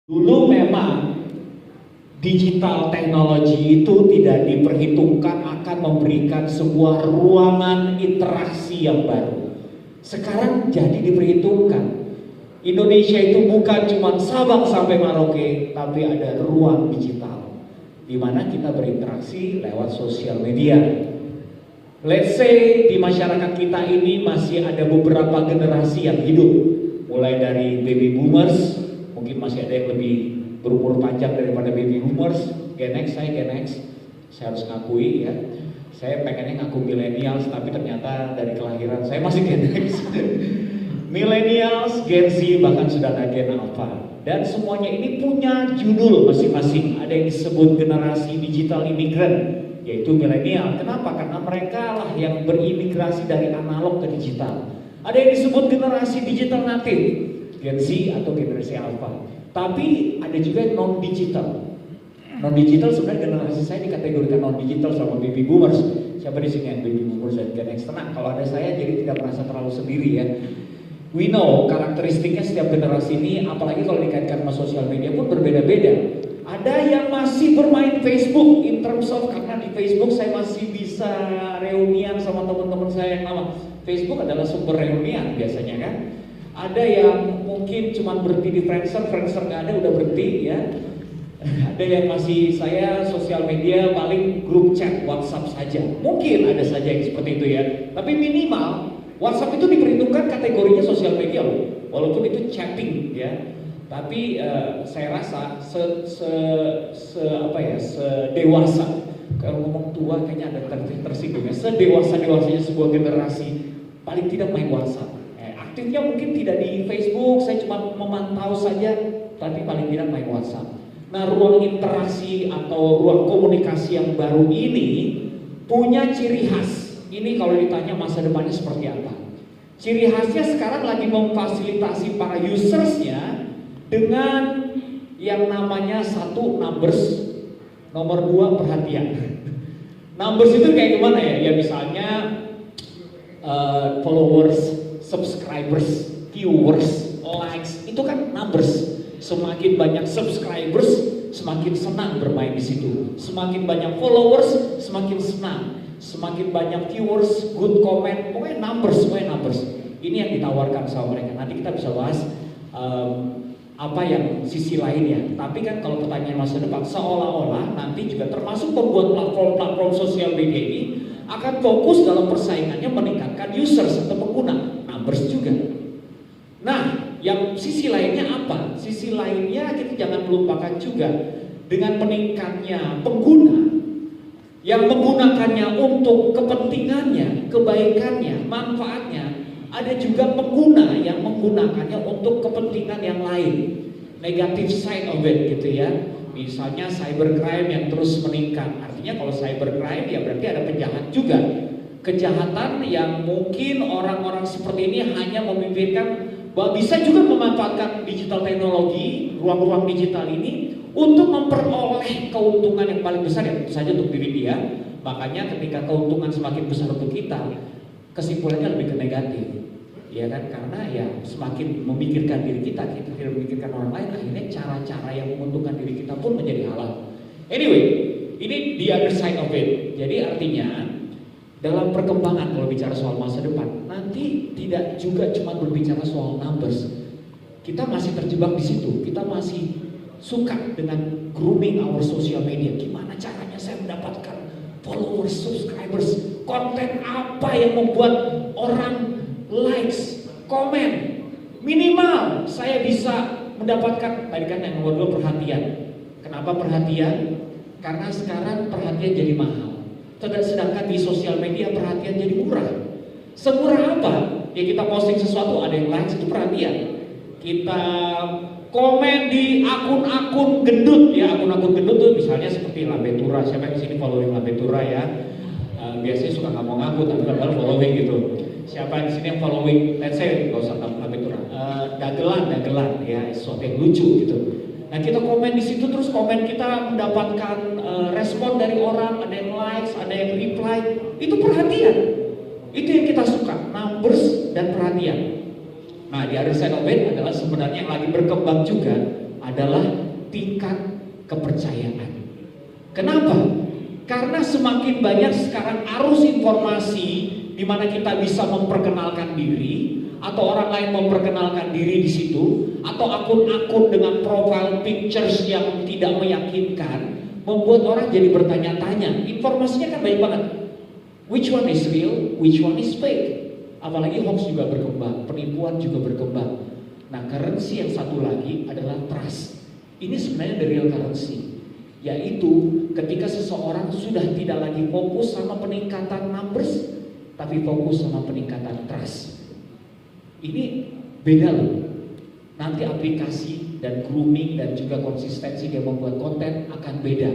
Dulu memang digital teknologi itu tidak diperhitungkan akan memberikan sebuah ruangan interaksi yang baru. Sekarang jadi diperhitungkan. Indonesia itu bukan cuma Sabang sampai Merauke, tapi ada ruang digital di mana kita berinteraksi lewat sosial media. Let's say di masyarakat kita ini masih ada beberapa generasi yang hidup, mulai dari baby boomers, mungkin masih ada yang lebih berumur panjang daripada baby boomers, Gen X, saya harus ngakui ya, saya pengennya ngaku millennials, tapi ternyata dari kelahiran saya masih Gen X. Millennials, Gen Z, bahkan sudah ada Gen Alpha, dan semuanya ini punya judul masing-masing. Ada yang disebut generasi digital imigran, yaitu milenial. Kenapa? Karena mereka lah yang berimigrasi dari analog ke digital. Ada yang disebut generasi digital native, Gen Z atau generasi Alpha. Tapi ada juga yang non-digital. Non-digital sebenarnya generasi saya dikategorikan non-digital sama baby boomers. Siapa di sini yang baby boomers dan Gen X? Tenang, kalau ada saya jadi tidak merasa terlalu sendiri ya. We know karakteristiknya setiap generasi ini, apalagi kalau dikaitkan sama sosial media pun berbeda-beda. Ada yang masih bermain Facebook in terms of, karena di Facebook saya masih bisa reunian sama teman-teman saya yang lama. Facebook adalah sumber reunian biasanya kan. Ada yang mungkin cuma berhenti di Friendster nggak ada, udah berhenti ya. Ada yang masih saya sosial media paling grup chat WhatsApp saja. Mungkin ada saja yang seperti itu ya. Tapi minimal WhatsApp itu diperhitungkan kategorinya sosial media loh, walaupun itu chatting ya. Tapi saya rasa sedewasa, kalau ngomong tua kayaknya ada tersinggung ya, sedewasa-dewasanya sebuah generasi paling tidak main WhatsApp. Aktifnya mungkin tidak di Facebook, saya cuma memantau saja, tapi paling tidak main WhatsApp. Nah, ruang interaksi atau ruang komunikasi yang baru ini punya ciri khas. Ini kalau ditanya masa depannya seperti apa? Ciri khasnya sekarang lagi memfasilitasi para usersnya dengan yang namanya satu, numbers, nomor dua, perhatian. Numbers itu kayak gimana ya? Ya misalnya followers, subscribers, viewers, likes, itu kan numbers. Semakin banyak subscribers, semakin senang bermain di situ. Semakin banyak followers, semakin senang. Semakin banyak viewers, good comment, pokoknya numbers. Ini yang ditawarkan sama mereka. Nanti kita bisa bahas apa yang sisi lainnya. Tapi kan kalau pertanyaan masa depan, seolah-olah nanti juga termasuk pembuat platform sosial media ini akan fokus dalam persaingannya meningkatkan users atau pengguna, numbers juga. Nah, yang sisi lainnya apa? Sisi lainnya kita jangan melupakan juga dengan meningkatnya pengguna yang menggunakannya untuk kepentingannya, kebaikannya, manfaatnya. Ada juga pengguna yang menggunakannya untuk kepentingan yang lain, negative side of it gitu ya. Misalnya cybercrime yang terus meningkat. Artinya kalau cybercrime ya berarti ada penjahat juga. Kejahatan yang mungkin orang-orang seperti ini hanya memikirkan bahwa bisa juga memanfaatkan digital teknologi, ruang-ruang digital ini untuk memperoleh keuntungan yang paling besar, yang tentu saja untuk diri dia. Makanya ketika keuntungan semakin besar untuk kita, kesimpulannya lebih ke negatif, ya kan? Karena ya semakin memikirkan diri kita tidak memikirkan orang lain, akhirnya cara-cara yang menguntungkan diri kita pun menjadi halal. Anyway, ini the other side of it. Jadi artinya dalam perkembangan kalau bicara soal masa depan, nanti tidak juga cuma berbicara soal numbers. Kita masih terjebak di situ. Kita masih suka dengan grooming our social media. Gimana caranya saya mendapatkan followers, subscribers, konten apa yang membuat orang likes, komen. Minimal saya bisa mendapatkan, tadi kan yang nomor dua, perhatian. Kenapa perhatian? Karena sekarang perhatian jadi mahal. Sedangkan di sosial media perhatian jadi murah. Semurah apa? Ya kita posting sesuatu ada yang likes, itu perhatian. Kita komen di akun-akun gendut ya, akun-akun gendut tuh misalnya seperti Labetura. Siapa yang di sini following Labetura ya? Biasanya suka nggak mau ngaku tapi padahal following gitu. Siapa di sini yang following? Let's say nggak usah tahu Labetura. Dagelan ya, sesuatu yang lucu gitu. Nah kita komen di situ, terus komen kita mendapatkan respon dari orang, ada yang likes, ada yang reply, itu perhatian. Itu yang kita suka, numbers dan perhatian. Nah di other side of it adalah sebenarnya yang lagi berkembang juga adalah tingkat kepercayaan. Kenapa? Karena semakin banyak sekarang arus informasi di mana kita bisa memperkenalkan diri atau orang lain memperkenalkan diri di situ, atau akun-akun dengan profile pictures yang tidak meyakinkan, membuat orang jadi bertanya-tanya. Informasinya kan banyak banget. Which one is real? Which one is fake? Apalagi hoax juga berkembang, penipuan juga berkembang. Nah, currency yang satu lagi adalah trust. Ini sebenarnya the real currency, yaitu ketika seseorang sudah tidak lagi fokus sama peningkatan numbers, tapi fokus sama peningkatan trust. Ini beda loh. Nanti aplikasi dan grooming dan juga konsistensi dia membuat konten akan beda.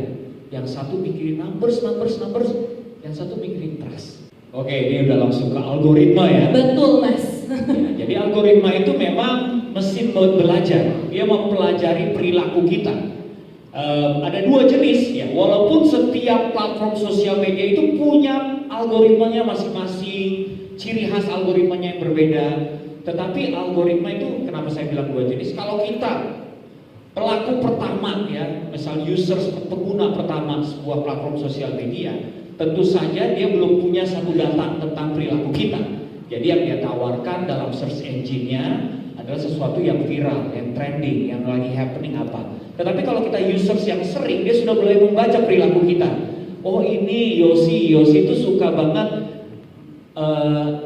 Yang satu mikirin numbers, yang satu mikirin trust. Oke, ini udah langsung ke algoritma ya. Betul, Mas. Ya, jadi algoritma itu memang mesin belajar. Dia mempelajari perilaku kita. Ada dua jenis ya. Walaupun setiap platform sosial media itu punya algoritmanya masing-masing, ciri khas algoritmanya yang berbeda. Tetapi algoritma itu, kenapa saya bilang dua jenis? Kalau kita pelaku pertama ya, misal users, pengguna pertama sebuah platform sosial media, tentu saja dia belum punya satu data tentang perilaku kita. Jadi yang dia tawarkan dalam search engine-nya adalah sesuatu yang viral, yang trending, yang lagi happening apa. Tetapi kalau kita users yang sering, dia sudah mulai membaca perilaku kita. Oh ini Yosi itu suka banget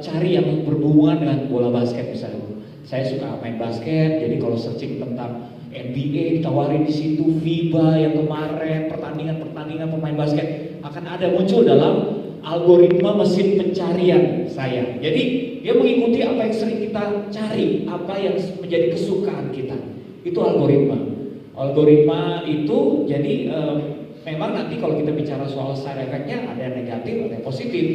cari yang berhubungan dengan bola basket misalnya. Saya suka main basket, jadi kalau searching tentang NBA ditawarin di situ, FIBA yang kemarin, pertandingan pemain basket akan ada muncul dalam algoritma mesin pencarian saya. Jadi dia mengikuti apa yang sering kita cari, apa yang menjadi kesukaan kita. Itu algoritma. Algoritma itu jadi memang nanti kalau kita bicara soal side effect-nya ada yang negatif, ada yang positif.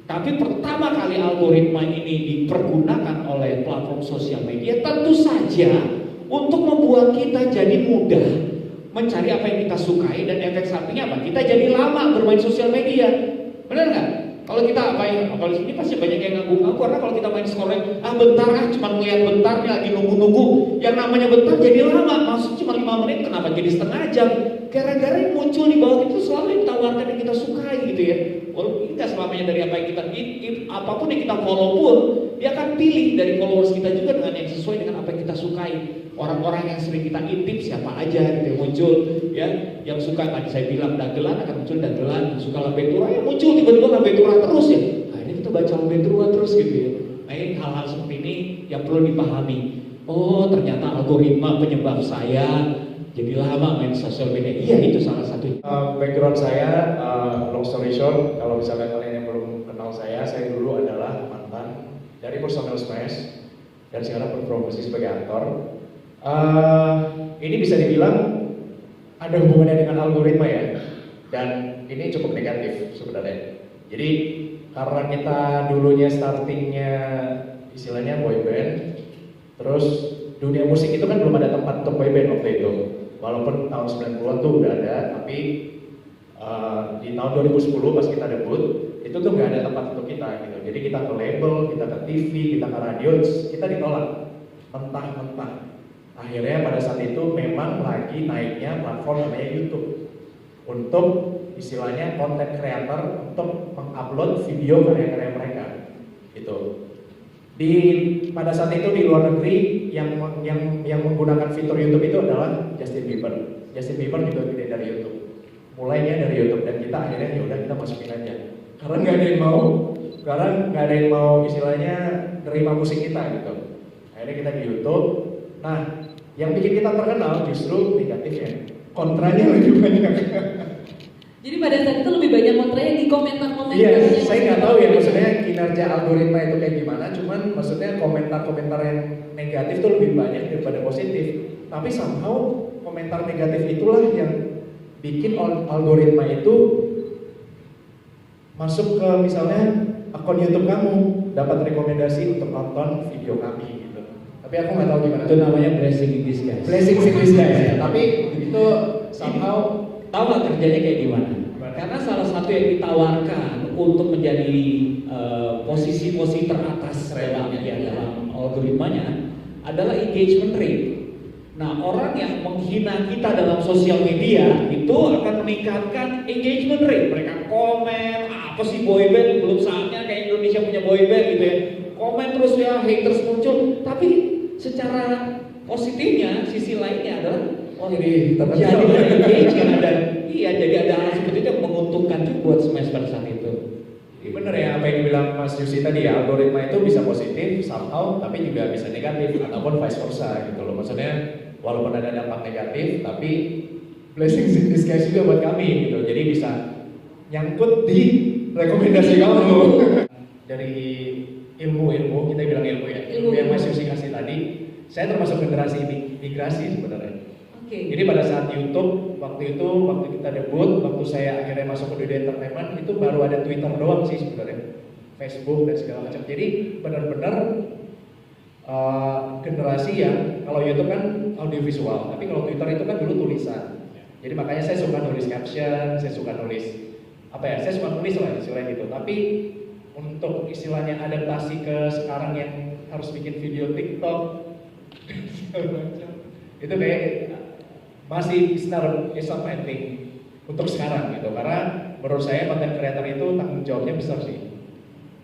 Tapi pertama kali algoritma ini dipergunakan oleh platform sosial media tentu saja untuk membuat kita jadi mudah mencari apa yang kita sukai, dan efek sampingnya apa? Kita jadi lama bermain sosial media. Benar nggak? Kalau kita kalau di sini pasti banyak yang nganggu-nganggu, karena kalau kita main scrolling, bentar cuma ngeliat bentar, lagi nunggu-nunggu. Yang namanya bentar jadi lama, maksud cuma 5 menit, kenapa jadi setengah jam? Gara-gara yang muncul di bawah itu selalu yang ditawarkan yang kita sukai gitu ya. Walaupun ini nggak selamanya dari apa yang kita apapun yang kita follow pun, dia akan pilih dari followers kita juga dengan yang sesuai dengan apa yang kita sukai. Orang-orang yang sering kita intip siapa aja gitu yang muncul ya, yang suka tadi saya bilang dagelan akan muncul dagelan, yang suka lambe tura ya muncul tiba-tiba lambe tura terus ya. Nah ini kita baca lambe tura terus gitu ya. Nah ini hal-hal seperti ini yang perlu dipahami. Oh ternyata algoritma penyebab saya jadi lama main sosial media. Iya itu salah satu. Background saya, long story short, kalau misalnya kalian yang belum kenal saya dulu adalah mantan dari personel Smash dan sekarang berprofesi sebagai aktor. Ini bisa dibilang ada hubungannya dengan algoritma ya, dan ini cukup negatif sebenarnya. Jadi karena kita dulunya startingnya istilahnya boy band, terus dunia musik itu kan belum ada tempat untuk boy band waktu itu. Walaupun tahun 90-an tuh udah ada, tapi di tahun 2010 pas kita debut itu tuh nggak ada tempat untuk kita gitu. Jadi kita ke label, kita ke TV, kita ke radio, kita ditolak mentah-mentah. Akhirnya pada saat itu memang lagi naiknya platform namanya YouTube untuk istilahnya content creator untuk mengupload video karya-karya mereka gitu. Pada saat itu di luar negeri yang menggunakan fitur YouTube itu adalah Justin Bieber. Justin Bieber juga gede dari YouTube. Mulainya dari YouTube, dan kita akhirnya ya udah kita masukin aja. Karena nggak ada yang mau istilahnya nerima musik kita gitu. Akhirnya kita di YouTube. Nah, yang bikin kita terkenal justru negatifnya, kontranya lebih banyak. Jadi pada saat itu lebih banyak kontranya di komentar-komentar. Iya, saya nggak tahu ya maksudnya kinerja algoritma itu kayak gimana. Cuman maksudnya komentar-komentar yang negatif tuh lebih banyak daripada positif. Tapi somehow komentar negatif itulah yang bikin algoritma itu masuk ke misalnya akun YouTube kamu, dapat rekomendasi untuk nonton video kami. Tapi aku nggak tahu gimana. Itu namanya blessing in disguise. Blessing in disguise ya. Tapi itu somehow tahu nggak kerjanya kayak gimana? Karena salah satu yang ditawarkan untuk menjadi posisi-posisi teratas dalam algoritmanya adalah engagement rate. Nah, orang yang menghina kita dalam sosial media itu akan meningkatkan engagement rate. Mereka komen, apa sih boyband, belum saatnya kayak Indonesia punya boyband gitu ya. Komen terus ya, haters muncul. Tapi secara positifnya, sisi lainnya adalah oh ini jadi ada engagement dan jadi ada hal seperti itu yang menguntungkan juga buat Smash pada saat itu. Bener ya apa yang dibilang Mas Yusi tadi ya, algoritma itu bisa positif somehow tapi juga bisa negatif ataupun vice versa gitu loh. Maksudnya walaupun ada dampak negatif tapi blessing in disguise juga buat kami gitu. Jadi bisa nyangkut di rekomendasi kamu. Dari ilmu kita bilang ilmu ya. Ilmu yang Mas Yusi kasih tadi, saya termasuk generasi migrasi sebenarnya. Jadi pada saat YouTube, waktu kita debut, waktu saya akhirnya masuk ke dunia entertainment, itu baru ada Twitter doang sih sebenarnya, Facebook dan segala macam. Jadi benar-benar generasi yang kalau YouTube kan audiovisual, tapi kalau Twitter itu kan dulu tulisan. Jadi makanya saya suka nulis caption, saya suka nulis saya suka nulis lah istilahnya gitu. Tapi untuk istilahnya adaptasi ke sekarang yang harus bikin video TikTok, itu kayak masih start is not my thing untuk sekarang gitu, karena menurut saya content creator itu tanggung jawabnya besar sih.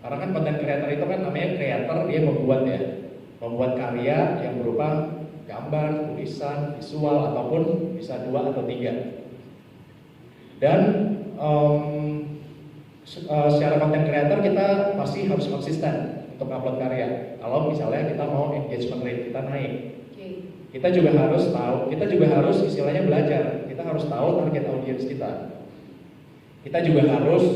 Karena kan content creator itu kan namanya creator, dia membuat karya yang berupa gambar, tulisan, visual ataupun bisa 2 atau 3. Dan secara content creator kita pasti harus konsisten untuk upload karya. Kalau misalnya kita mau engagement rate kita naik. Kita juga harus istilahnya belajar. Kita harus tahu target audience kita. Kita juga harus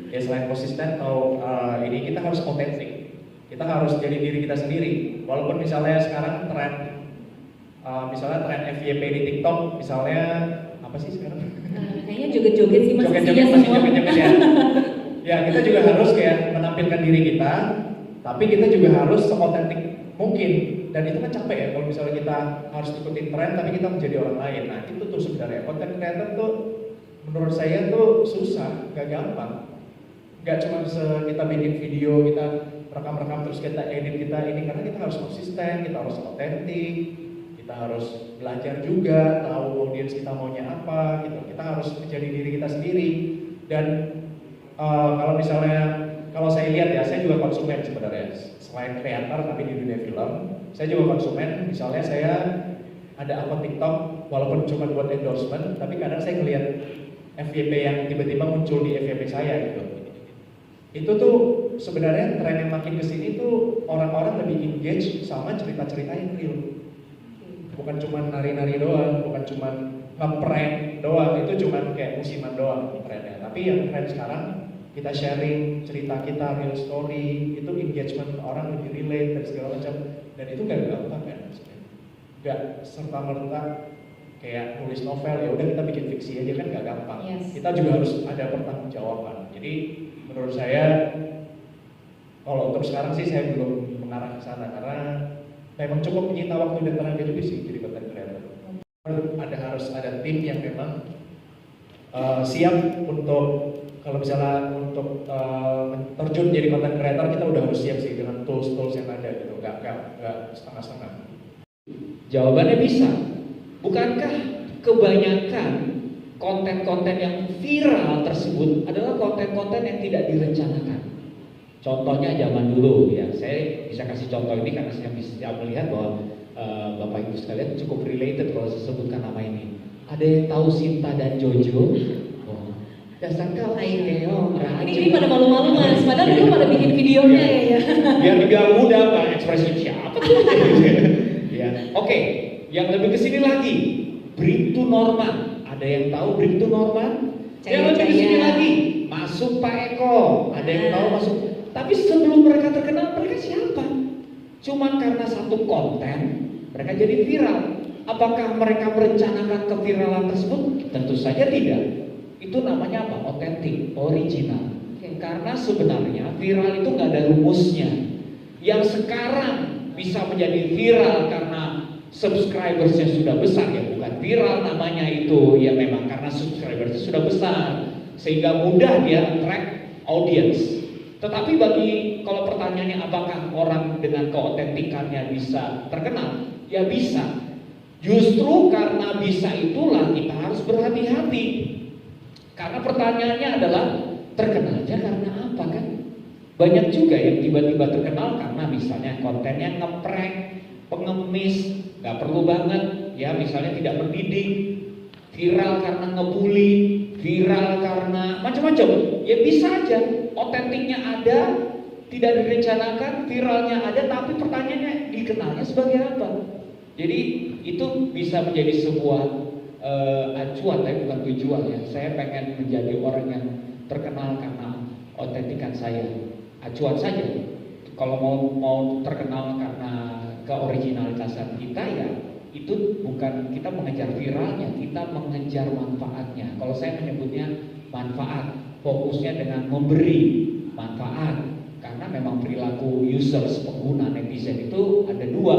selain konsisten kita harus otentik. Kita harus jadi diri kita sendiri. Walaupun misalnya sekarang tren FYP di TikTok, misalnya apa sih sekarang? Kayaknya joget-joget sih Mas. Joget-joget ya. Ya kita juga harus kayak menampilkan diri kita, tapi kita juga harus seotentik mungkin. Dan itu kan capek ya kalau misalnya kita harus ikutin tren tapi kita menjadi orang lain. Nah itu tuh sebenarnya content creator tuh menurut saya tuh susah, gak gampang. Gak cuma kita bikin video, kita rekam terus kita edit ini, karena kita harus konsisten, kita harus otentik, kita harus belajar juga tahu audiens kita maunya apa gitu. Kita harus menjadi diri kita sendiri. Dan kalau saya lihat ya, saya juga konsumen sebenarnya. Selain kreator tapi di dunia film, saya juga konsumen. Misalnya saya ada akun TikTok, walaupun cuma buat endorsement, tapi kadang saya ngeliat FYP yang tiba-tiba muncul di FYP saya gitu. Itu tuh sebenarnya tren yang makin kesini tuh orang-orang lebih engage sama cerita-cerita yang real. Bukan cuma nari-nari doang, bukan cuma nge-prank doang, itu cuma kayak musiman doang trennya. Tapi yang tren sekarang kita sharing cerita kita, real story, itu engagement orang lebih relate dan segala macam. Dan itu gak gampang kan, gak serta-merta kayak nulis novel, ya udah kita bikin fiksi aja kan gak gampang. Yes. Kita juga harus ada pertanggungjawaban. Jadi menurut saya, kalau untuk sekarang sih saya belum mengarah ke sana karena memang cukup menyita waktu dan tenaga juga sih jadi content creator. Harus ada tim yang memang siap untuk kalau misalnya untuk terjun jadi content creator, kita udah harus siap sih dengan tools yang ada gitu, nggak setengah-setengah. Jawabannya bisa. Bukankah kebanyakan konten-konten yang viral tersebut adalah konten-konten yang tidak direncanakan? Contohnya zaman dulu ya, saya bisa kasih contoh ini karena saya bisa melihat bahwa Bapak Ibu sekalian cukup related kalau saya sebutkan nama ini. Ada yang tahu Sinta dan Jojo? Dasar kau ini pada malu-malu Mas, padahal dulu pada bikin videonya ya. Biar mudah Pak, ekspresi siapa tuh? Ya. Oke, yang lebih kesini lagi, Bring to Norman. Ada yang tahu Bring to Norman? Yang lebih kesini lagi, Masuk Pak Eko. Ada yang tahu Masuk? Tapi sebelum mereka terkenal, mereka siapa? Cuma karena satu konten, mereka jadi viral. Apakah mereka merencanakan keviralan tersebut? Tentu saja tidak. Itu namanya apa? Otentik, original. Karena sebenarnya viral itu nggak ada rumusnya. Yang sekarang bisa menjadi viral karena subscribersnya sudah besar, ya bukan viral namanya itu, ya memang karena subscribersnya sudah besar sehingga mudah dia attract audience. Tetapi kalau pertanyaannya apakah orang dengan keotentikannya bisa terkenal? Ya bisa. Justru karena bisa itulah kita harus berhati-hati. Karena pertanyaannya adalah terkenalnya karena apa kan? Banyak juga yang tiba-tiba terkenal karena misalnya kontennya ngeprank, pengemis, nggak perlu banget, ya misalnya tidak mendidik, viral karena ngebully, viral karena macam-macam. Ya bisa aja, otentiknya ada, tidak direncanakan, viralnya ada, tapi pertanyaannya dikenalnya sebagai apa? Jadi itu bisa menjadi sebuah acuan, tapi bukan tujuan ya. Saya pengen menjadi orang yang terkenal karena otentikan saya. Acuan saja. Kalau mau terkenal karena keoriginalitasan kita ya itu bukan kita mengejar viralnya, kita mengejar manfaatnya. Kalau saya menyebutnya manfaat, fokusnya dengan memberi manfaat. Karena memang perilaku users, pengguna, netizen itu ada dua.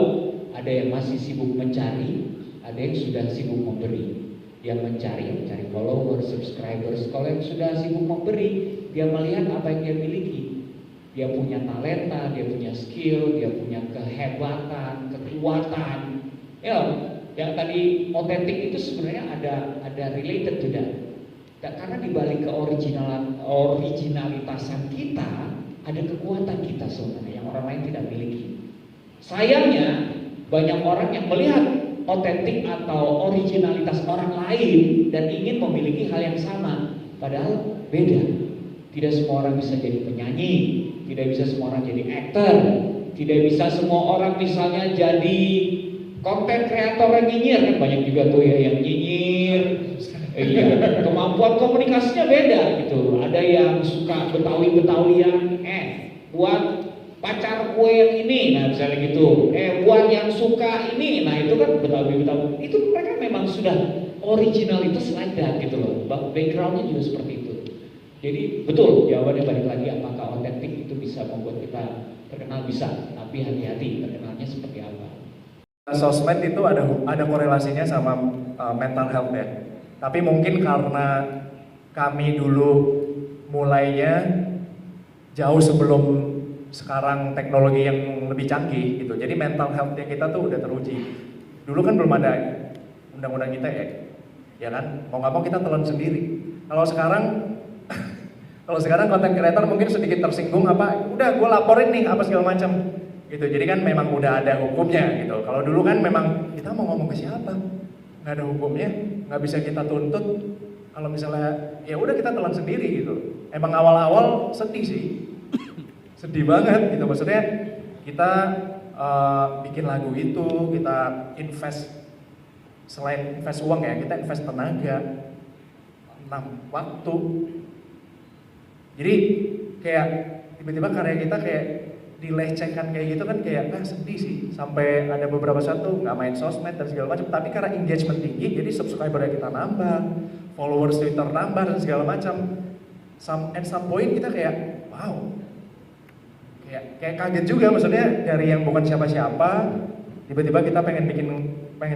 Ada yang masih sibuk mencari, ada yang sudah sibuk memberi. Yang mencari followers, subscribers. Kalau yang sudah sibuk memberi, dia melihat apa yang dia miliki. Dia punya talenta, dia punya skill, dia punya kehebatan, kekuatan. Ya, yang tadi otentik itu sebenarnya ada related to that. Karena dibalik originalitasan kita, ada kekuatan kita sebenarnya yang orang lain tidak miliki. Sayangnya banyak orang yang melihat otentik atau originalitas orang lain dan ingin memiliki hal yang sama, padahal beda. Tidak semua orang bisa jadi penyanyi, tidak bisa semua orang jadi aktor, tidak bisa semua orang misalnya jadi konten kreator yang nyinyir, kan banyak juga tuh ya yang nyinyir. Iya, kemampuan komunikasinya beda gitu. Ada yang suka Betawi-Betawian, buat pacar gue yang ini, nah misalnya gitu. Buat yang suka ini, nah itu kan Betawi-Betawi. Itu mereka memang sudah originalitas ada gitu loh. Backgroundnya juga seperti itu. Jadi betul jawabannya balik lagi, apakah otentik itu bisa membuat kita terkenal? Bisa, tapi hati-hati terkenalnya seperti apa. Sosmed itu ada korelasinya sama mental health ya. Tapi mungkin karena kami dulu mulainya jauh sebelum sekarang teknologi yang lebih canggih gitu. Jadi mental health-nya kita tuh udah teruji. Dulu kan belum ada undang-undang ITE, ya kan? Mau nggak mau kita telan sendiri. Kalau sekarang content creator mungkin sedikit tersinggung udah gue laporin nih apa segala macam gitu. Jadi kan memang udah ada hukumnya gitu. Kalau dulu kan memang kita mau ngomong ke siapa, nggak ada hukumnya, nggak bisa kita tuntut. Kalau misalnya ya udah kita telan sendiri gitu. Emang awal-awal sedih sih, sedih banget gitu. Maksudnya kita bikin lagu itu, kita selain invest uang ya, kita invest tenaga, waktu. Jadi kayak tiba-tiba karya kita kayak dilecehkan kayak gitu kan, kayak sedih sih. Sampai ada beberapa saat tuh nggak main sosmed dan segala macam, tapi karena engagement tinggi jadi subscribernya kita nambah, followers Twitter nambah dan segala macam. At some point kita kayak wow, kayak kaget juga. Maksudnya dari yang bukan siapa-siapa tiba-tiba kita pengen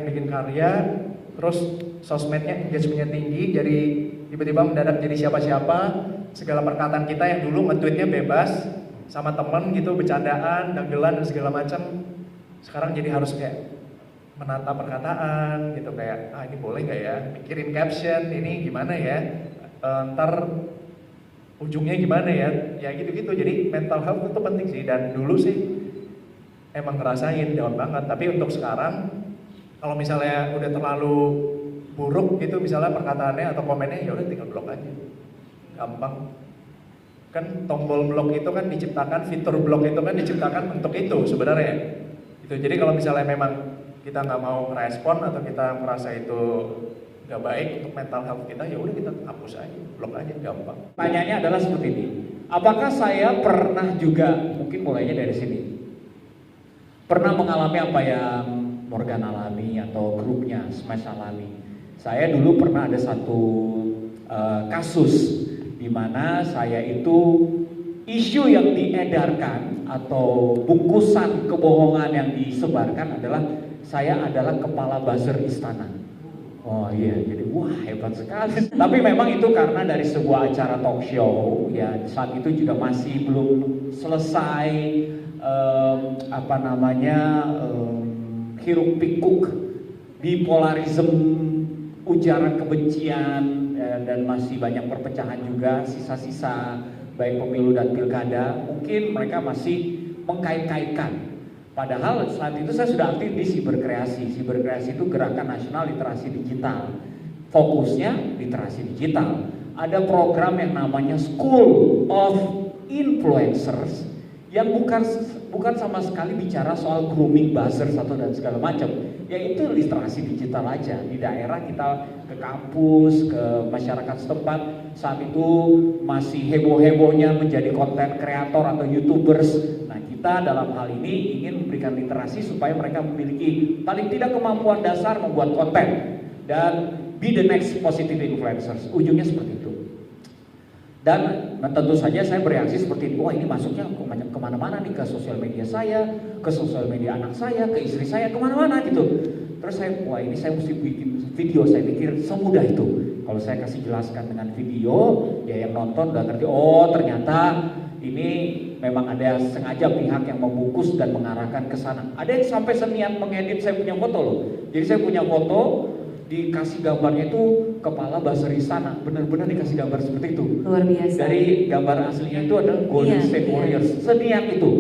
bikin karya, terus sosmednya engagementnya tinggi, jadi tiba-tiba mendadak jadi siapa-siapa. Segala perkataan kita yang dulu nge-tweetnya bebas sama temen gitu, bercandaan, dagelan dan segala macam, sekarang jadi harus kayak menata perkataan gitu, kayak ini boleh nggak ya, mikirin caption, ini gimana ya, ntar ujungnya gimana ya gitu-gitu. Jadi mental health itu penting sih, dan dulu sih emang ngerasain down banget. Tapi untuk sekarang kalau misalnya udah terlalu buruk gitu misalnya perkataannya atau komennya, ya udah tinggal blok aja, gampang. Kan tombol blok itu kan diciptakan, fitur blok itu kan diciptakan untuk itu sebenarnya. Itu jadi kalau misalnya memang kita nggak mau respon atau kita merasa itu nggak baik untuk mental health kita, ya udah kita hapus aja, blok aja, gampang. Pertanyaannya adalah seperti ini. Apakah saya pernah juga, mungkin mulainya dari sini, pernah mengalami apa yang Morgan alami atau grupnya Smash alami? Saya dulu pernah ada satu kasus di mana saya itu isu yang diedarkan atau bungkusan kebohongan yang disebarkan adalah saya adalah kepala buzzer istana. Oh iya, jadi wah hebat sekali. Tapi memang itu karena dari sebuah acara talk show ya, saat itu juga masih belum selesai hiruk pikuk bipolarisme, ujaran kebencian, dan masih banyak perpecahan juga, sisa-sisa baik pemilu dan pilkada, mungkin mereka masih mengkait-kaitkan. Padahal saat itu saya sudah aktif di Siberkreasi. Siberkreasi itu gerakan nasional literasi digital. Fokusnya literasi digital. Ada program yang namanya School of Influencers yang bukan sama sekali bicara soal grooming buzzer satu dan segala macam. Yaitu literasi digital aja. Di daerah kita ke kampus, ke masyarakat setempat, saat itu masih heboh-hebohnya menjadi konten kreator atau YouTubers. Nah, kita dalam hal ini ingin memberikan literasi supaya mereka memiliki paling tidak kemampuan dasar membuat konten dan be the next positive influencers. Ujungnya seperti itu. Dan tentu saja saya bereaksi seperti ini, wah ini masuknya kemana-mana nih, ke sosial media saya, ke sosial media anak saya, ke istri saya, kemana-mana gitu. Terus saya, wah ini saya mesti bikin video, saya pikir semudah itu. Kalau saya kasih jelaskan dengan video, ya yang nonton udah ngerti, oh ternyata ini memang ada sengaja pihak yang membungkus dan mengarahkan ke sana. Ada yang sampai seniat mengedit saya punya foto loh. Jadi saya punya foto, dikasih gambarnya itu kepala Basri sana, benar-benar dikasih gambar seperti itu. Luar biasa. Dari gambar aslinya itu ada Golden State Warriors. Seniat itu.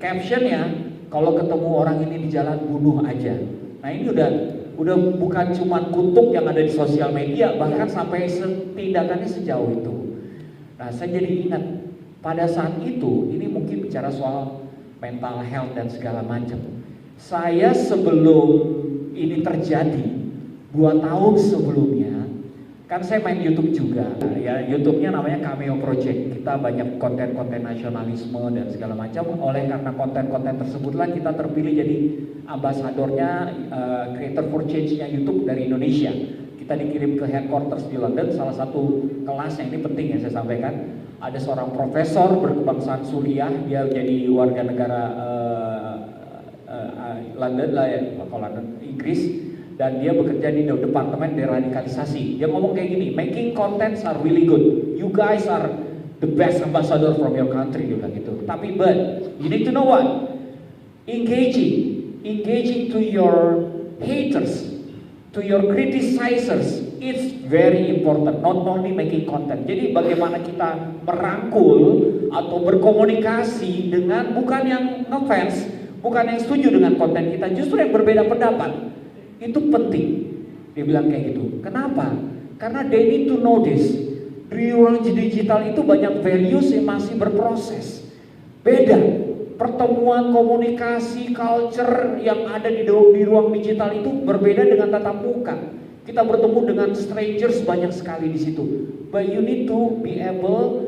Captionnya, kalau ketemu orang ini di jalan bunuh aja. Nah ini udah bukan cuma kutuk yang ada di sosial media, bahkan sampai tindakannya sejauh itu. Nah saya jadi ingat pada saat itu, ini mungkin bicara soal mental health dan segala macam. Saya sebelum ini terjadi 2 tahun sebelumnya, kan saya main YouTube juga, ya YouTube-nya namanya Cameo Project. Kita banyak konten-konten nasionalisme dan segala macam. Oleh karena konten-konten tersebutlah kita terpilih jadi ambasadornya Creator for Change-nya YouTube dari Indonesia. Kita dikirim ke headquarters di London. Salah satu kelas yang ini penting ya saya sampaikan. Ada seorang profesor berkebangsaan Suriah, dia jadi warga negara London lah ya, kalau London Inggris. Dan dia bekerja di departemen deradikalisasi. Dia ngomong kayak gini, making contents are really good. You guys are the best ambassador from your country, dia bilang gitu. Tapi but you need to know what? Engaging to your haters, to your criticizers, it's very important. Not only making content. Jadi bagaimana kita merangkul atau berkomunikasi dengan bukan yang ngefans, bukan yang setuju dengan konten kita, justru yang berbeda pendapat. Itu penting, dia bilang kayak gitu. Kenapa? Karena they need to know this. Di ruang digital itu banyak values yang masih berproses. Beda, pertemuan komunikasi, culture yang ada di ruang digital itu berbeda dengan tatap muka. Kita bertemu dengan strangers banyak sekali di situ. But you need to be able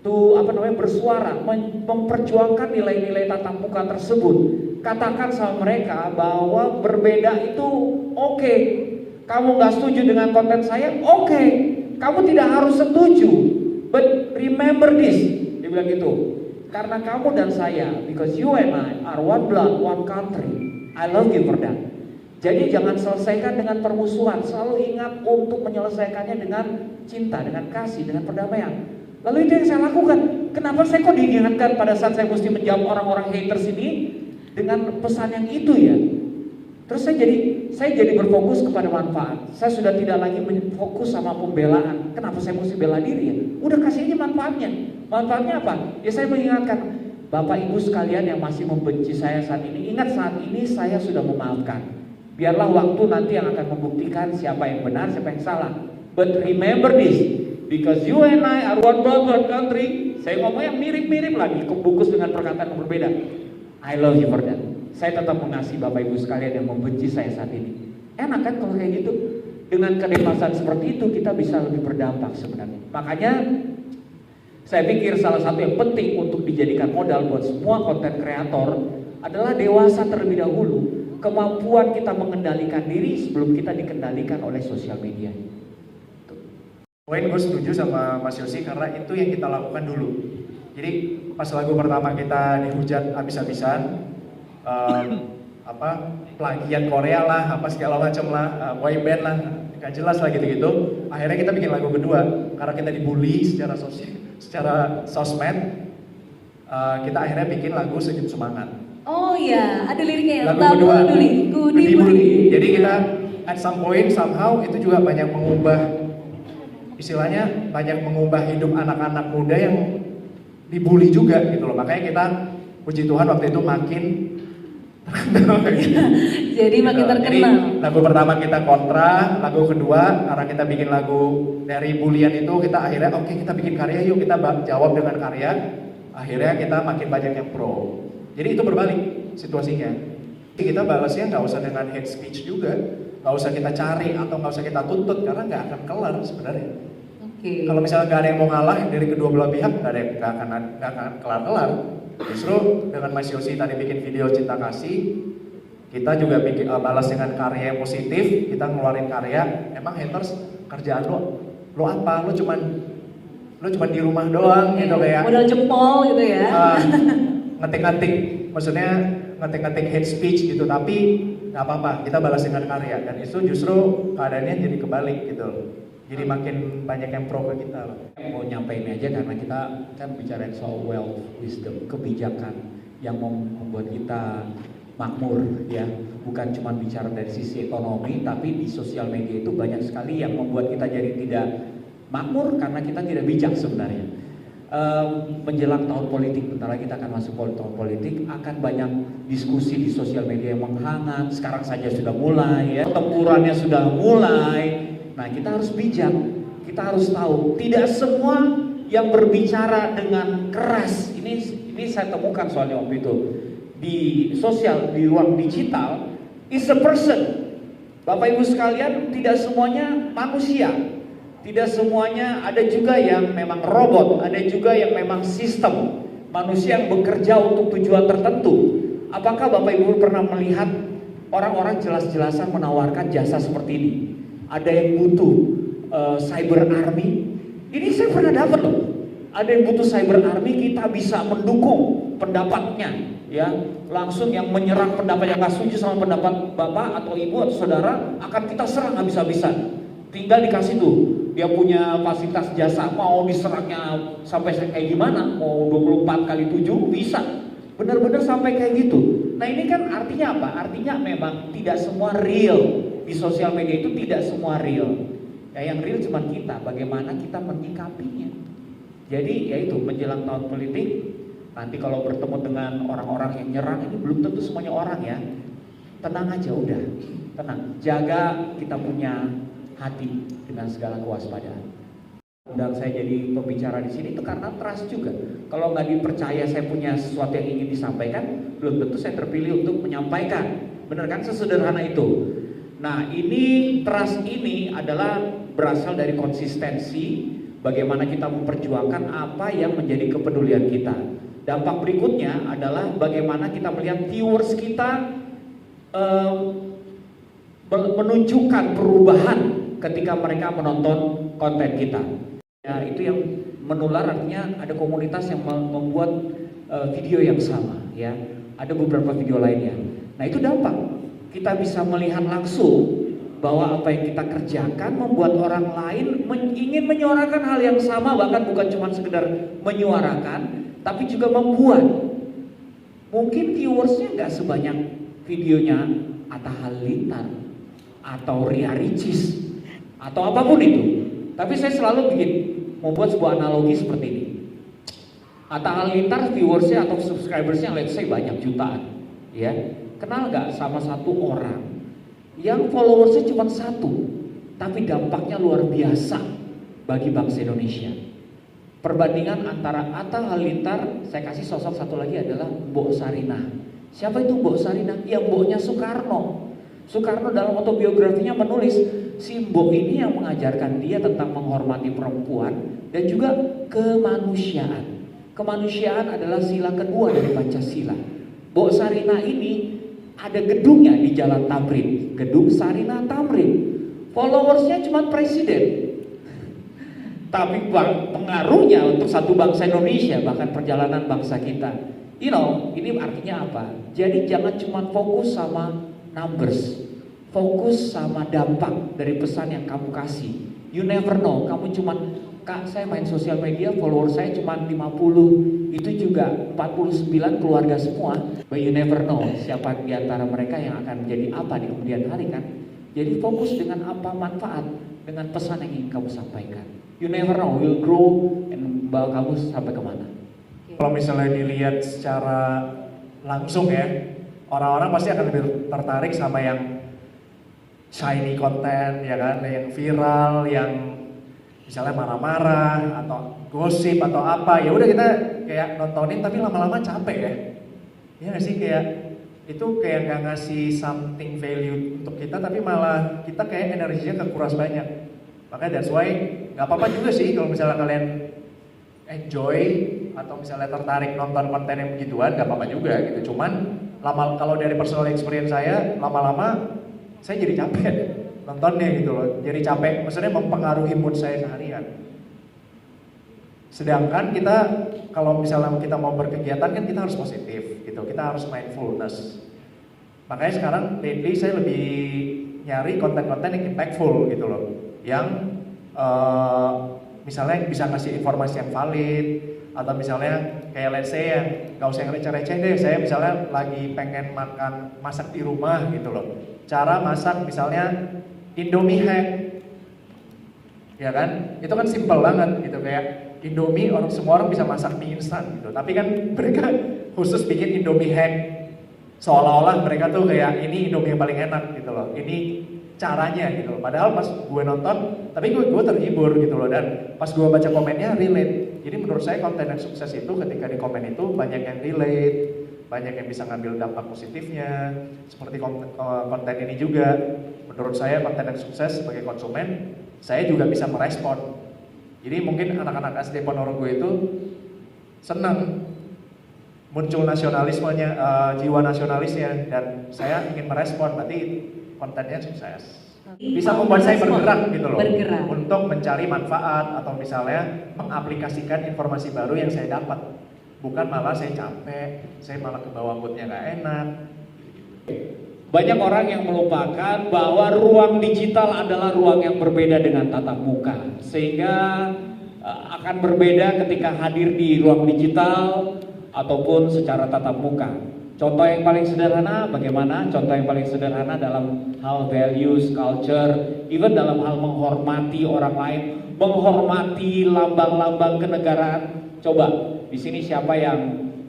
to bersuara, memperjuangkan nilai-nilai tatap muka tersebut. Katakan sama mereka bahwa berbeda itu oke. Kamu gak setuju dengan konten saya, oke. Kamu tidak harus setuju. But remember this, dia bilang gitu. Karena kamu dan saya, because you and I are one blood, one country. I love you for that. Jadi jangan selesaikan dengan permusuhan. Selalu ingat untuk menyelesaikannya dengan cinta, dengan kasih, dengan perdamaian. Lalu itu yang saya lakukan. Kenapa saya kok diingatkan pada saat saya mesti menjawab orang-orang haters ini dengan pesan yang itu ya? Terus saya jadi berfokus kepada manfaat. Saya sudah tidak lagi fokus sama pembelaan. Kenapa saya mesti bela diri ya? Udah kasih aja manfaatnya. Manfaatnya apa? Ya saya mengingatkan Bapak Ibu sekalian yang masih membenci saya saat ini. Ingat saat ini saya sudah memaafkan. Biarlah waktu nanti yang akan membuktikan siapa yang benar, siapa yang salah. But remember this, because you and I are one blood, one country. Saya ngomongnya mirip-mirip lagi, kebungkus dengan perkataan yang berbeda. I love you for that. Saya tetap mengasihi Bapak Ibu sekalian yang membenci saya saat ini. Enak kan kalau kayak gitu? Dengan kebebasan seperti itu kita bisa lebih berdampak sebenarnya. Makanya saya pikir salah satu yang penting untuk dijadikan modal buat semua konten kreator adalah dewasa terlebih dahulu. Kemampuan kita mengendalikan diri sebelum kita dikendalikan oleh sosial media. Poin gue setuju sama Mas Yosi karena itu yang kita lakukan dulu. Jadi pas lagu pertama kita dihujat habis-habisan, plagiat Korea lah, apa segala macam lah, boy band lah, gak jelas lah gitu-gitu. Akhirnya kita bikin lagu kedua karena kita dibully secara sosmed. Kita akhirnya bikin lagu Senyum Semangat. Oh iya, ada liriknya yang lagu kedua, Gudi. Jadi kita at some point somehow itu juga banyak mengubah, istilahnya banyak mengubah hidup anak-anak muda yang dibully juga gitu loh. Makanya kita puji Tuhan waktu itu makin Jadi makin terkenal. Jadi lagu pertama kita kontra, lagu kedua karena kita bikin lagu dari bulian itu kita akhirnya oke, kita bikin karya yuk, kita jawab dengan karya. Akhirnya kita makin banyak yang pro. Jadi itu berbalik situasinya. Kita balasnya nggak usah dengan hate speech juga, nggak usah kita cari atau nggak usah kita tuntut karena nggak akan kelar sebenarnya. Kalau misalnya nggak ada yang mau ngalah dari kedua belah pihak, nggak akan kelar-kelar. Justru dengan Mas Yosi tadi bikin video cinta kasih, kita juga bikin balas dengan karya yang positif. Kita ngeluarin karya. Emang haters kerjaan lo apa? Lo cuman di rumah doang gitu kayak. Modal jempol gitu ya. Ngetik-ngetik, maksudnya ngetik-ngetik hate speech gitu. Tapi nggak apa-apa, kita balas dengan karya. Dan itu justru keadaannya jadi kebalik gitu. Jadi makin banyak yang pro ke kita loh. Mau nyampein aja karena kita kan bicara soal wealth, wisdom, kebijakan yang membuat kita makmur ya. Bukan cuma bicara dari sisi ekonomi, tapi di sosial media itu banyak sekali yang membuat kita jadi tidak makmur karena kita tidak bijak sebenarnya. Menjelang tahun politik, bentar lagi kita akan masuk tahun politik, akan banyak diskusi di sosial media yang menghangat. Sekarang saja sudah mulai ya, pertempurannya sudah mulai. Nah, kita harus bijak, kita harus tahu tidak semua yang berbicara dengan keras. Ini saya temukan soalnya waktu itu di sosial, di ruang digital, is a person. Bapak Ibu sekalian, tidak semuanya manusia, tidak semuanya, ada juga yang memang robot, ada juga yang memang sistem, manusia yang bekerja untuk tujuan tertentu. Apakah Bapak Ibu pernah melihat orang-orang jelas-jelasan menawarkan jasa seperti ini? Ada yang butuh cyber army. Ini saya pernah dapat loh. Ada yang butuh cyber army, kita bisa mendukung pendapatnya, ya. Langsung yang menyerang pendapat yang nggak setuju sama pendapat bapak atau ibu atau saudara akan kita serang habis-habisan. Tinggal dikasih tuh, dia punya fasilitas jasa, mau diserangnya sampai kayak gimana, mau 24 kali 7 bisa. Benar-benar sampai kayak gitu. Nah ini kan artinya apa? Artinya memang tidak semua real. Di sosial media itu tidak semua real. Ya, yang real cuma kita, bagaimana kita menyikapinya. Jadi ya itu menjelang tahun politik, nanti kalau bertemu dengan orang-orang yang nyerang, ini belum tentu semuanya orang ya. Tenang aja udah, tenang. Jaga kita punya hati dengan segala kewaspadaan. Undang saya jadi pembicara di sini itu karena trust juga. Kalau nggak dipercaya saya punya sesuatu yang ingin disampaikan, belum tentu saya terpilih untuk menyampaikan. Bener kan, sesederhana itu. Nah ini trust ini adalah berasal dari konsistensi, bagaimana kita memperjuangkan apa yang menjadi kepedulian kita. Dampak berikutnya adalah bagaimana kita melihat viewers kita menunjukkan perubahan ketika mereka menonton konten kita. Ya, itu yang menular, artinya ada komunitas yang membuat video yang sama ya. Ada beberapa video lainnya. Nah itu dampak. Kita bisa melihat langsung bahwa apa yang kita kerjakan membuat orang lain ingin menyuarakan hal yang sama, bahkan bukan cuma sekedar menyuarakan, tapi juga membuat. Mungkin viewersnya nggak sebanyak videonya Atta Halilintar atau Ria Ricis atau apapun itu, tapi saya selalu membuat sebuah analogi seperti ini. Atta Halilintar viewersnya atau subscribersnya let's say banyak jutaan, ya. Kenal nggak sama satu orang yang followersnya cuma 1, tapi dampaknya luar biasa bagi bangsa Indonesia. Perbandingan antara Atta Halilintar, saya kasih sosok satu lagi adalah Mbok Sarinah. Siapa itu Mbok Sarinah? Ya mboknya Soekarno. Soekarno dalam autobiografinya menulis, si Mbok ini yang mengajarkan dia tentang menghormati perempuan dan juga kemanusiaan. Kemanusiaan adalah sila kedua dari Pancasila. Mbok Sarinah ini ada gedungnya di Jalan Tamrin, Gedung Sarinah Tamrin. Followersnya cuma presiden, tapi pengaruhnya untuk satu bangsa Indonesia, bahkan perjalanan bangsa kita. You know, ini artinya apa? Jadi jangan cuma fokus sama numbers, fokus sama dampak dari pesan yang kamu kasih. You never know, kamu cuma, Kak saya main sosial media, follower saya cuma 50, itu juga 49 keluarga semua. But you never know siapa di antara mereka yang akan menjadi apa di kemudian hari kan. Jadi fokus dengan apa manfaat, dengan pesan yang ingin kamu sampaikan. You never know, will grow and bawa kamu sampai kemana. Kalau misalnya dilihat secara langsung ya, orang-orang pasti akan lebih tertarik sama yang shiny content ya kan, yang viral, yang misalnya marah-marah atau gosip atau apa. Ya udah kita kayak nontonin tapi lama-lama capek ya. Ya nggak sih, kayak itu kayak nggak ngasih something value untuk kita, tapi malah kita kayak energinya kekuras banyak. Makanya that's why nggak apa-apa juga sih kalau misalnya kalian enjoy atau misalnya tertarik nonton konten yang begituan, nggak apa-apa juga gitu. Cuman kalau dari personal experience saya, lama-lama saya jadi capek nontonnya gitu loh. Jadi capek, maksudnya mempengaruhi mood saya seharian. Sedangkan kita kalau misalnya kita mau berkegiatan kan kita harus positif gitu, kita harus mindfulness. Makanya sekarang lately saya lebih nyari konten-konten yang impactful gitu loh, yang misalnya bisa ngasih informasi yang valid, atau misalnya kayak let's say ya, gak usah yang receh-receh deh, saya misalnya lagi pengen masak di rumah gitu loh, cara masak misalnya Indomie hack, ya kan, itu kan simple banget gitu, kayak Indomie semua orang bisa masak mie instan gitu, tapi kan mereka khusus bikin Indomie hack, seolah-olah mereka tuh kayak ini Indomie yang paling enak gitu loh, ini caranya gitu loh. Padahal pas gue nonton, tapi gue terhibur gitu loh, dan pas gue baca komennya relate. Jadi menurut saya konten yang sukses itu ketika di komen itu banyak yang relate, banyak yang bisa ngambil dampak positifnya. Seperti konten ini juga, menurut saya konten yang sukses sebagai konsumen, saya juga bisa merespon. Jadi mungkin anak-anak SD Ponorogo itu senang muncul nasionalismenya, jiwa nasionalisnya, dan saya ingin merespon, berarti kontennya sukses. Bisa membuat saya bergerak gitu loh, untuk mencari manfaat atau misalnya mengaplikasikan informasi baru yang saya dapat. Bukan malah saya capek, saya malah ke bawah moodnya nggak enak. Banyak orang yang melupakan bahwa ruang digital adalah ruang yang berbeda dengan tatap muka, sehingga akan berbeda ketika hadir di ruang digital ataupun secara tatap muka. Contoh yang paling sederhana bagaimana? Contoh yang paling sederhana dalam hal values, culture, even dalam hal menghormati orang lain, menghormati lambang-lambang kenegaraan. Coba di sini siapa yang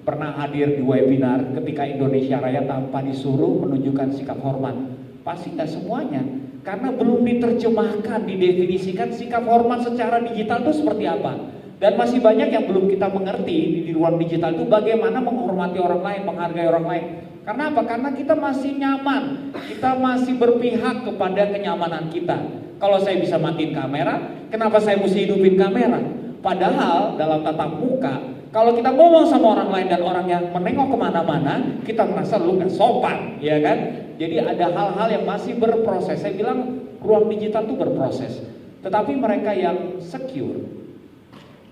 pernah hadir di webinar ketika Indonesia Raya tanpa disuruh menunjukkan sikap hormat? Pasti nggak semuanya, karena belum diterjemahkan, didefinisikan sikap hormat secara digital itu seperti apa. Dan masih banyak yang belum kita mengerti di ruang digital itu bagaimana menghormati orang lain, menghargai orang lain. Karena apa? Karena kita masih nyaman, kita masih berpihak kepada kenyamanan kita. Kalau saya bisa matiin kamera, kenapa saya mesti hidupin kamera? Padahal dalam tatap muka, kalau kita ngomong sama orang lain dan orang yang menengok kemana-mana, kita merasa lu gak sopan, ya kan? Jadi ada hal-hal yang masih berproses. Saya bilang ruang digital itu berproses. Tetapi mereka yang secure,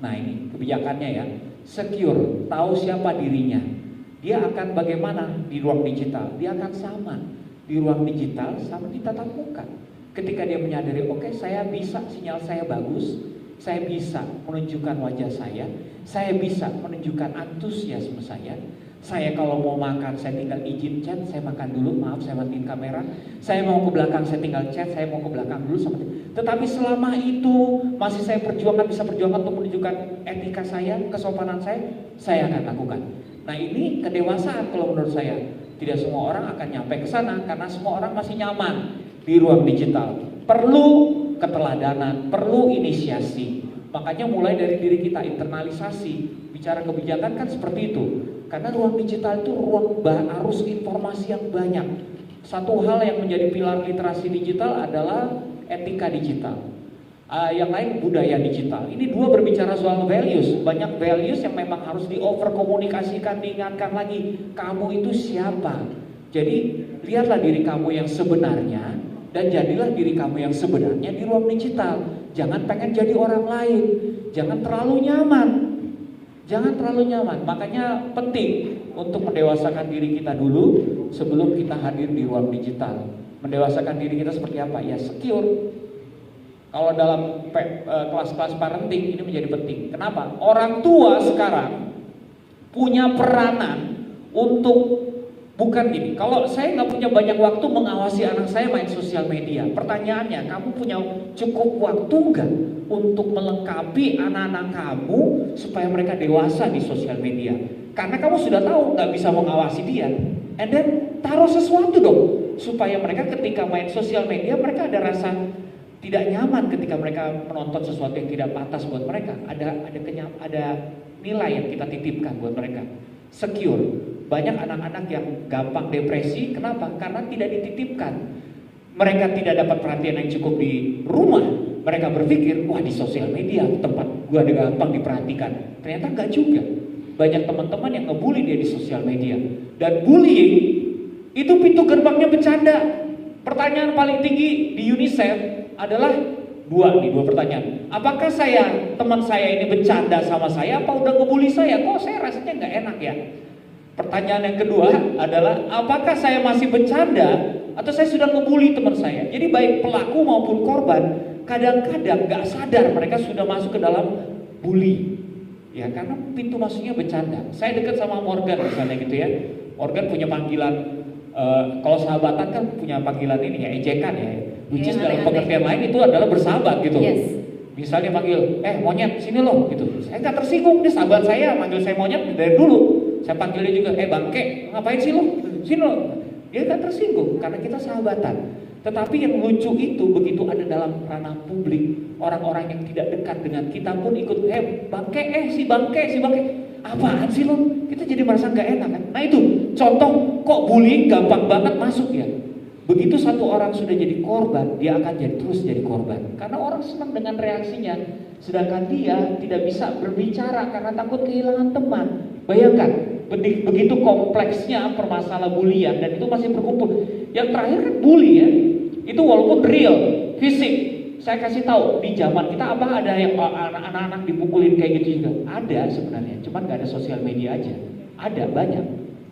nah ini kebijakannya ya, secure, tahu siapa dirinya, dia akan bagaimana di ruang digital, dia akan sama di ruang digital sama di tatap muka. Ketika dia menyadari, oke, saya bisa, sinyal saya bagus, saya bisa menunjukkan wajah saya bisa menunjukkan antusiasme saya kalau mau makan, saya tinggal izin chat, saya makan dulu, maaf saya matiin kamera, saya mau ke belakang, saya tinggal chat, saya mau ke belakang dulu, tetapi selama itu masih saya bisa perjuangkan untuk menunjukkan etika saya, kesopanan saya akan lakukan. Nah ini kedewasaan kalau menurut saya. Tidak semua orang akan nyampe ke sana karena semua orang masih nyaman di ruang digital. Perlu keteladanan, perlu inisiasi. Makanya mulai dari diri kita, internalisasi, bicara kebijakan kan seperti itu. Karena ruang digital itu ruang arus informasi yang banyak. Satu hal yang menjadi pilar literasi digital adalah etika digital. Yang lain budaya digital. Ini dua berbicara soal values. Banyak values yang memang harus komunikasikan, diingatkan lagi. Kamu itu siapa? Jadi lihatlah diri kamu yang sebenarnya dan jadilah diri kamu yang sebenarnya di ruang digital. Jangan pengen jadi orang lain. Jangan terlalu nyaman. Makanya penting untuk mendewasakan diri kita dulu sebelum kita hadir di ruang digital. Mendewasakan diri kita seperti apa? Ya secure. Kalau dalam kelas-kelas parenting ini menjadi penting. Kenapa? Orang tua sekarang punya peranan untuk Bukan gini, kalau saya nggak punya banyak waktu mengawasi anak saya main sosial media. Pertanyaannya, kamu punya cukup waktu nggak untuk melengkapi anak-anak kamu supaya mereka dewasa di sosial media? Karena kamu sudah tahu nggak bisa mengawasi dia. And then taruh sesuatu dong, supaya mereka ketika main sosial media mereka ada rasa tidak nyaman ketika mereka menonton sesuatu yang tidak pantas buat mereka. Ada nilai yang kita titipkan buat mereka. Secure. Banyak anak-anak yang gampang depresi, kenapa? Karena tidak dititipkan. Mereka tidak dapat perhatian yang cukup di rumah. Mereka berpikir, wah di sosial media tempat gua gampang diperhatikan. Ternyata enggak juga. Banyak teman-teman yang ngebully dia di sosial media. Dan bullying itu pintu gerbangnya bercanda. Pertanyaan paling tinggi di UNICEF adalah dua pertanyaan. Apakah teman saya ini bercanda sama saya, apa udah ngebully saya? Kok saya rasanya nggak enak ya? Pertanyaan yang kedua adalah apakah saya masih bercanda atau saya sudah ngebully teman saya? Jadi baik pelaku maupun korban kadang-kadang nggak sadar mereka sudah masuk ke dalam bully. Ya karena pintu masuknya bercanda. Saya dekat sama Morgan misalnya gitu ya. Morgan punya panggilan kalau sahabatan kan punya panggilan ini ya, ejekan ya. Which is dalam pengertian lain itu adalah bersahabat gitu. Yes. Misalnya panggil, monyet sini loh gitu. Saya nggak tersinggung, dia sahabat saya manggil saya monyet dari dulu. Saya panggil dia juga, bangke, ngapain sih lo? Sini lo. Dia nggak tersinggung karena kita sahabatan. Tetapi yang lucu itu begitu ada dalam ranah publik, orang-orang yang tidak dekat dengan kita pun ikut, bangke, si bangke. Apaan sih lo? Kita jadi merasa nggak enak kan? Nah itu contoh kok bullying gampang banget masuk ya. Begitu satu orang sudah jadi korban, dia akan terus jadi korban. Karena orang senang dengan reaksinya, sedangkan dia tidak bisa berbicara karena takut kehilangan teman. Bayangkan, begitu kompleksnya permasalahan bulian dan itu masih berkumpul. Yang terakhir kan bully ya, itu walaupun real, fisik. Saya kasih tahu di zaman kita apa ada yang anak-anak dipukulin kayak gitu juga? Ada sebenarnya, cuman nggak ada sosial media aja. Ada banyak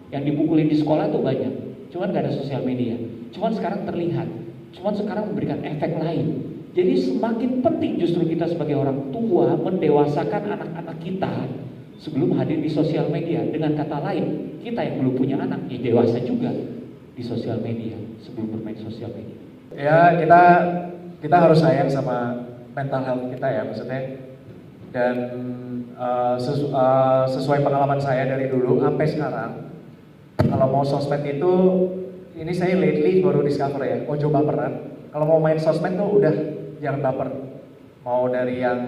yang dipukulin di sekolah tuh banyak, cuman nggak ada sosial media. Cuman sekarang terlihat, cuman sekarang memberikan efek lain. Jadi semakin penting justru kita sebagai orang tua mendewasakan anak-anak kita sebelum hadir di sosial media. Dengan kata lain, kita yang belum punya anak, ya dewasa juga di sosial media sebelum bermain sosial media. Ya kita harus sayang sama mental health kita ya maksudnya. Dan sesuai pengalaman saya dari dulu sampai sekarang, kalau mau sosmed itu, ini saya lately baru discover ya, ojo baperan. Kalau mau main sosmed tuh udah jangan baper. Mau dari yang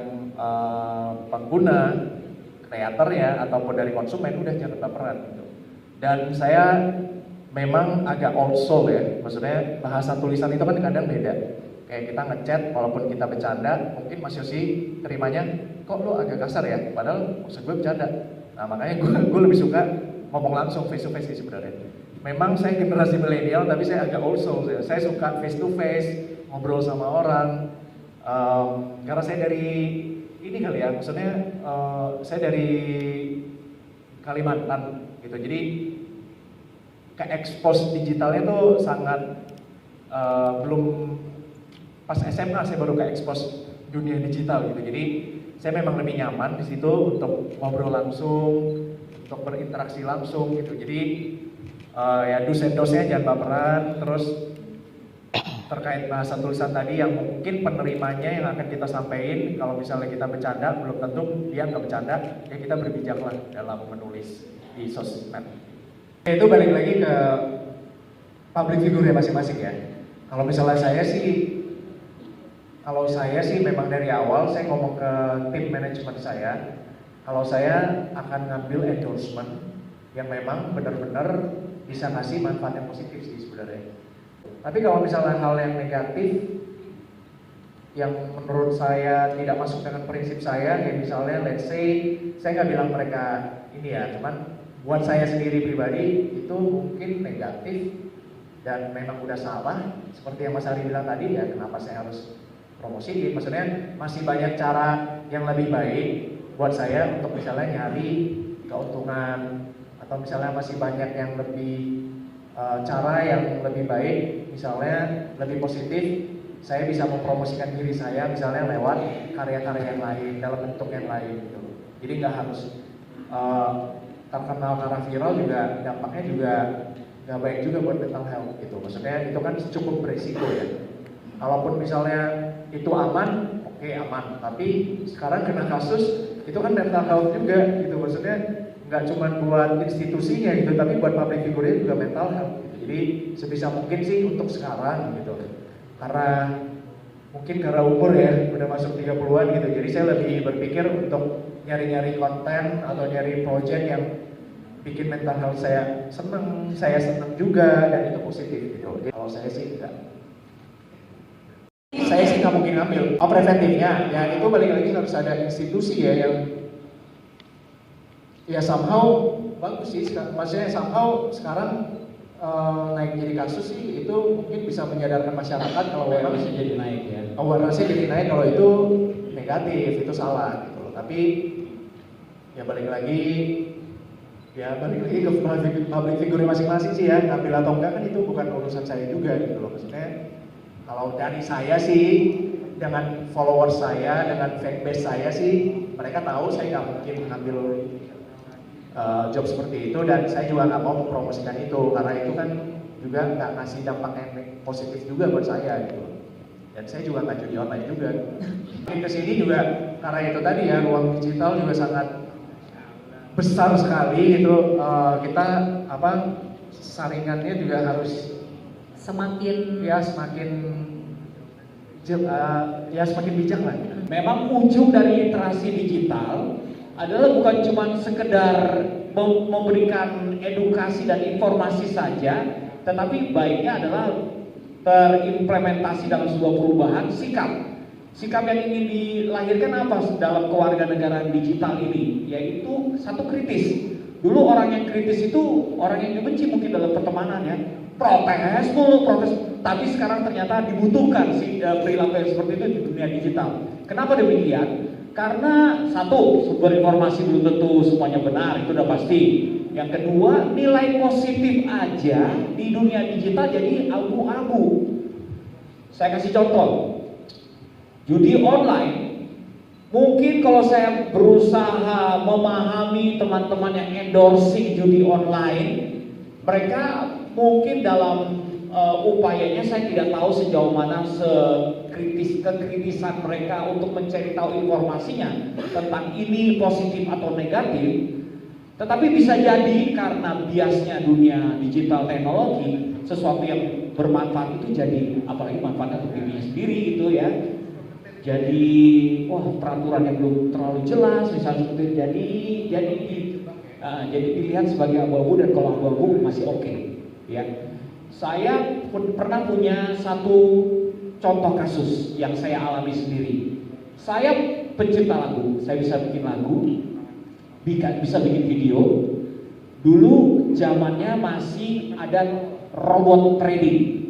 pengguna, kreator ya, ataupun dari konsumen udah jangan baperan gitu. Dan saya memang agak old soul ya, maksudnya bahasa tulisan itu kan kadang beda. Kayak kita ngechat walaupun kita bercanda, mungkin Mas Yosi terimanya, kok lo agak kasar ya, padahal maksud gue bercanda. Nah makanya gue lebih suka ngomong langsung face to face sih sebenarnya. Memang saya generasi milenial tapi saya agak old soul ya. Saya suka face to face, ngobrol sama orang. Karena saya dari ini kali ya, maksudnya saya dari Kalimantan gitu. Jadi ke-expose digitalnya tuh sangat belum pas SMA saya baru ke-expose dunia digital gitu. Jadi saya memang lebih nyaman di situ untuk ngobrol langsung, untuk berinteraksi langsung gitu. Jadi ya do's and don'ts-nya jangan baperan. Terus terkait bahasa tulisan tadi yang mungkin penerimanya yang akan kita sampaikan, kalau misalnya kita bercanda belum tentu dia nggak bercanda, ya kita berbijaklah dalam menulis di sosmed. Itu balik lagi ke public figure ya masing-masing ya. Kalau misalnya saya sih memang dari awal saya ngomong ke tim manajemen saya, kalau saya akan ngambil endorsement yang memang benar-benar bisa ngasih manfaat yang positif sih sebenarnya. Tapi kalau misalnya hal yang negatif yang menurut saya tidak masuk dengan prinsip saya, ya misalnya let's say saya nggak bilang mereka ini ya, cuman buat saya sendiri pribadi itu mungkin negatif dan memang udah salah. Seperti yang Mas Ari bilang tadi ya, kenapa saya harus promosiin? Maksudnya masih banyak cara yang lebih baik buat saya untuk misalnya nyari keuntungan, atau misalnya masih banyak yang lebih cara yang lebih baik, misalnya lebih positif. Saya bisa mempromosikan diri saya misalnya lewat karya-karya yang lain, dalam bentuk yang lain gitu. Jadi nggak harus terkenal karena viral juga, dampaknya juga nggak baik juga buat mental health gitu. Maksudnya itu kan cukup beresiko ya. Kalaupun misalnya itu aman, oke aman. Tapi sekarang kena kasus itu kan mental health juga gitu. Maksudnya nggak cuma buat institusinya gitu, tapi buat public figure juga mental health. Gitu. Jadi sebisa mungkin sih untuk sekarang gitu. Karena umur ya udah masuk 30-an gitu. Jadi saya lebih berpikir untuk nyari-nyari konten atau nyari project yang bikin mental health saya seneng juga dan itu positif gitu. Jadi, kalau saya sih enggak. Saya sih nggak mungkin ngambil. Preventifnya, ya itu balik lagi harus ada institusi ya yang ya somehow bagus sih. Maksudnya somehow sekarang naik jadi kasus sih itu mungkin bisa menyadarkan masyarakat kalau memang Bisa jadi naik ya. awareness-nya jadi naik kalau itu negatif, itu salah gitu. Tapi ya balik lagi ke public figure masing-masing sih ya, ngambil atau enggak kan itu bukan urusan saya juga gitu loh. Maksudnya kalau dari saya sih, dengan followers saya, dengan fanbase saya sih, mereka tahu saya nggak mungkin ngambil job seperti itu dan saya juga nggak mau mempromosikan itu karena itu kan juga nggak ngasih dampak yang positif juga buat saya gitu. Dan saya juga nggak judi online juga. Makin kesini juga karena itu tadi ya ruang digital juga sangat besar sekali gitu. Kita saringannya juga harus semakin bijak lah. Memang ujung dari literasi digital adalah bukan cuma sekedar memberikan edukasi dan informasi saja, tetapi baiknya adalah terimplementasi dalam sebuah perubahan sikap yang ingin dilahirkan apa dalam kewarganegaraan digital ini, yaitu satu kritis. Dulu orang yang kritis itu orang yang dibenci mungkin dalam pertemanan ya, protes, tapi sekarang ternyata dibutuhkan perilaku yang seperti itu di dunia digital. Kenapa demikian? Karena satu, sumber informasi belum tentu semuanya benar, itu udah pasti. Yang kedua, nilai positif aja di dunia digital jadi abu-abu. Saya kasih contoh, judi online. Mungkin kalau saya berusaha memahami teman-teman yang endorsing judi online, mereka mungkin dalam upayanya saya tidak tahu sejauh mana kekritisan mereka untuk mencari tahu informasinya tentang ini positif atau negatif. Tetapi bisa jadi karena biasnya dunia digital teknologi, sesuatu yang bermanfaat itu jadi, apalagi manfaatnya untuk dirinya sendiri gitu ya. Jadi peraturan yang belum terlalu jelas misalnya seperti itu, jadi dilihat sebagai abu-abu, dan kalau abu-abu masih oke ya. Saya pernah punya satu contoh kasus yang saya alami sendiri. Saya pencipta lagu, saya bisa bikin lagu, bisa bikin video. Dulu zamannya masih ada robot trading.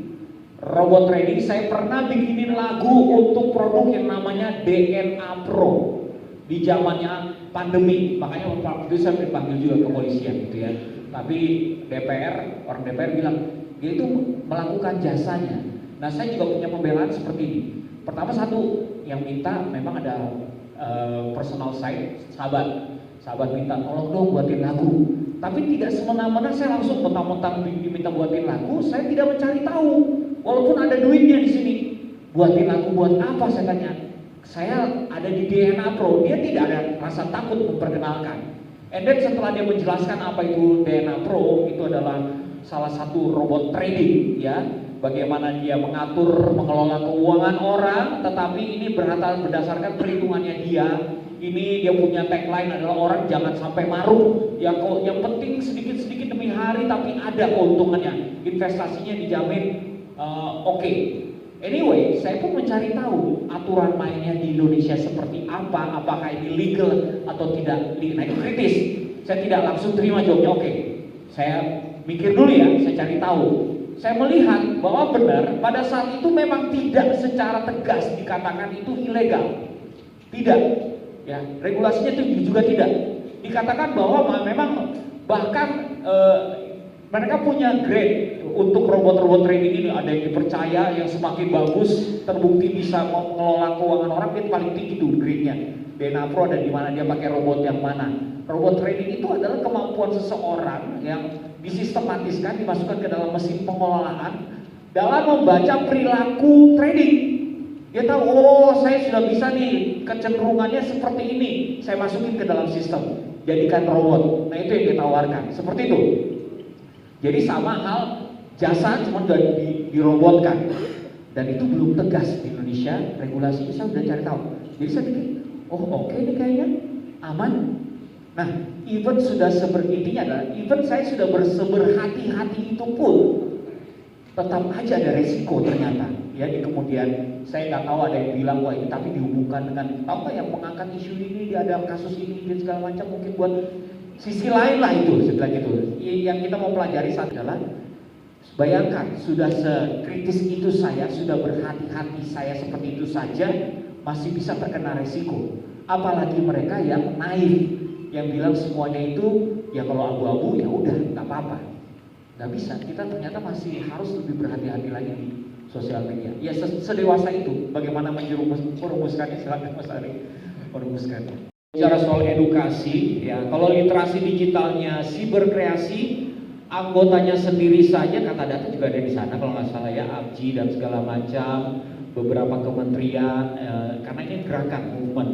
Robot trading, saya pernah bikinin lagu untuk produk yang namanya DNA Pro di zamannya pandemi. Makanya waktu itu saya dipanggil juga ke kepolisian gitu ya. Tapi orang DPR bilang dia itu melakukan jasanya. Nah, saya juga punya pembelaan seperti ini. Pertama, satu yang minta memang ada personal side, sahabat minta tolong dong buatin lagu. Tapi tidak semena-mena saya langsung mentang-mentang diminta buatin lagu, saya tidak mencari tahu. Walaupun ada duitnya di sini. Buatin lagu buat apa, saya tanya. Saya ada di DNA Pro, dia tidak ada rasa takut memperkenalkan. And then setelah dia menjelaskan apa itu DNA Pro, itu adalah salah satu robot trading ya, bagaimana dia mengelola keuangan orang, tetapi ini berdasarkan perhitungannya dia. Ini dia punya tagline adalah orang jangan sampai maruk ya, yang penting sedikit-sedikit demi hari tapi ada keuntungannya, investasinya dijamin oke. Anyway, saya pun mencari tahu aturan mainnya di Indonesia seperti apa, apakah ini legal atau tidak. Nah, itu kritis. Saya tidak langsung terima jawabnya oke. Saya mikir dulu ya, saya cari tahu. Saya melihat bahwa benar pada saat itu memang tidak secara tegas dikatakan itu ilegal. Tidak. Ya, regulasinya itu juga tidak. Dikatakan bahwa memang bahkan mereka punya grade untuk robot-robot trading ini. Ada yang dipercaya, yang semakin bagus, terbukti bisa mengelola keuangan orang, dia paling tinggi tuh grade-nya. DNA Pro ada di mana, dia pakai robot yang mana. Robot trading itu adalah kemampuan seseorang yang disistematiskan, dimasukkan ke dalam mesin pengelolaan dalam membaca perilaku trading. Dia tahu, oh saya sudah bisa nih, kecenderungannya seperti ini, saya masukin ke dalam sistem, jadikan robot. Nah itu yang kita tawarkan, seperti itu. Jadi sama hal jasa cuma udah dirobotkan, dan itu belum tegas di Indonesia, regulasinya saya udah cari tahu. Jadi saya pikir, oh oke nih kayaknya aman. Nah, even sudah intinya adalah even saya sudah berhati-hati itu pun tetap aja ada resiko ternyata. Ya di kemudian saya nggak tahu ada yang bilang wah ini tapi dihubungkan dengan tahu nggak yang mengangkat isu ini, dia ada kasus ini dan segala macam, mungkin buat sisi lain lah itu setelah itu. Yang kita mau pelajari saat adalah bayangkan sudah sekritis itu saya, sudah berhati-hati saya seperti itu saja masih bisa terkena resiko. Apalagi mereka yang naif, yang bilang semuanya itu ya kalau abu-abu ya udah nggak apa-apa. Nggak bisa, kita ternyata masih harus lebih berhati-hati lagi di sosial media. Ya sedewasa itu, bagaimana merumuskannya, silakan Mas Ari merumuskannya. Bicara soal edukasi, ya kalau literasi digitalnya siberkreasi, anggotanya sendiri saja, kata data juga ada di sana kalau nggak salah ya, ABJI dan segala macam, beberapa kementerian, karena ini gerakan movement.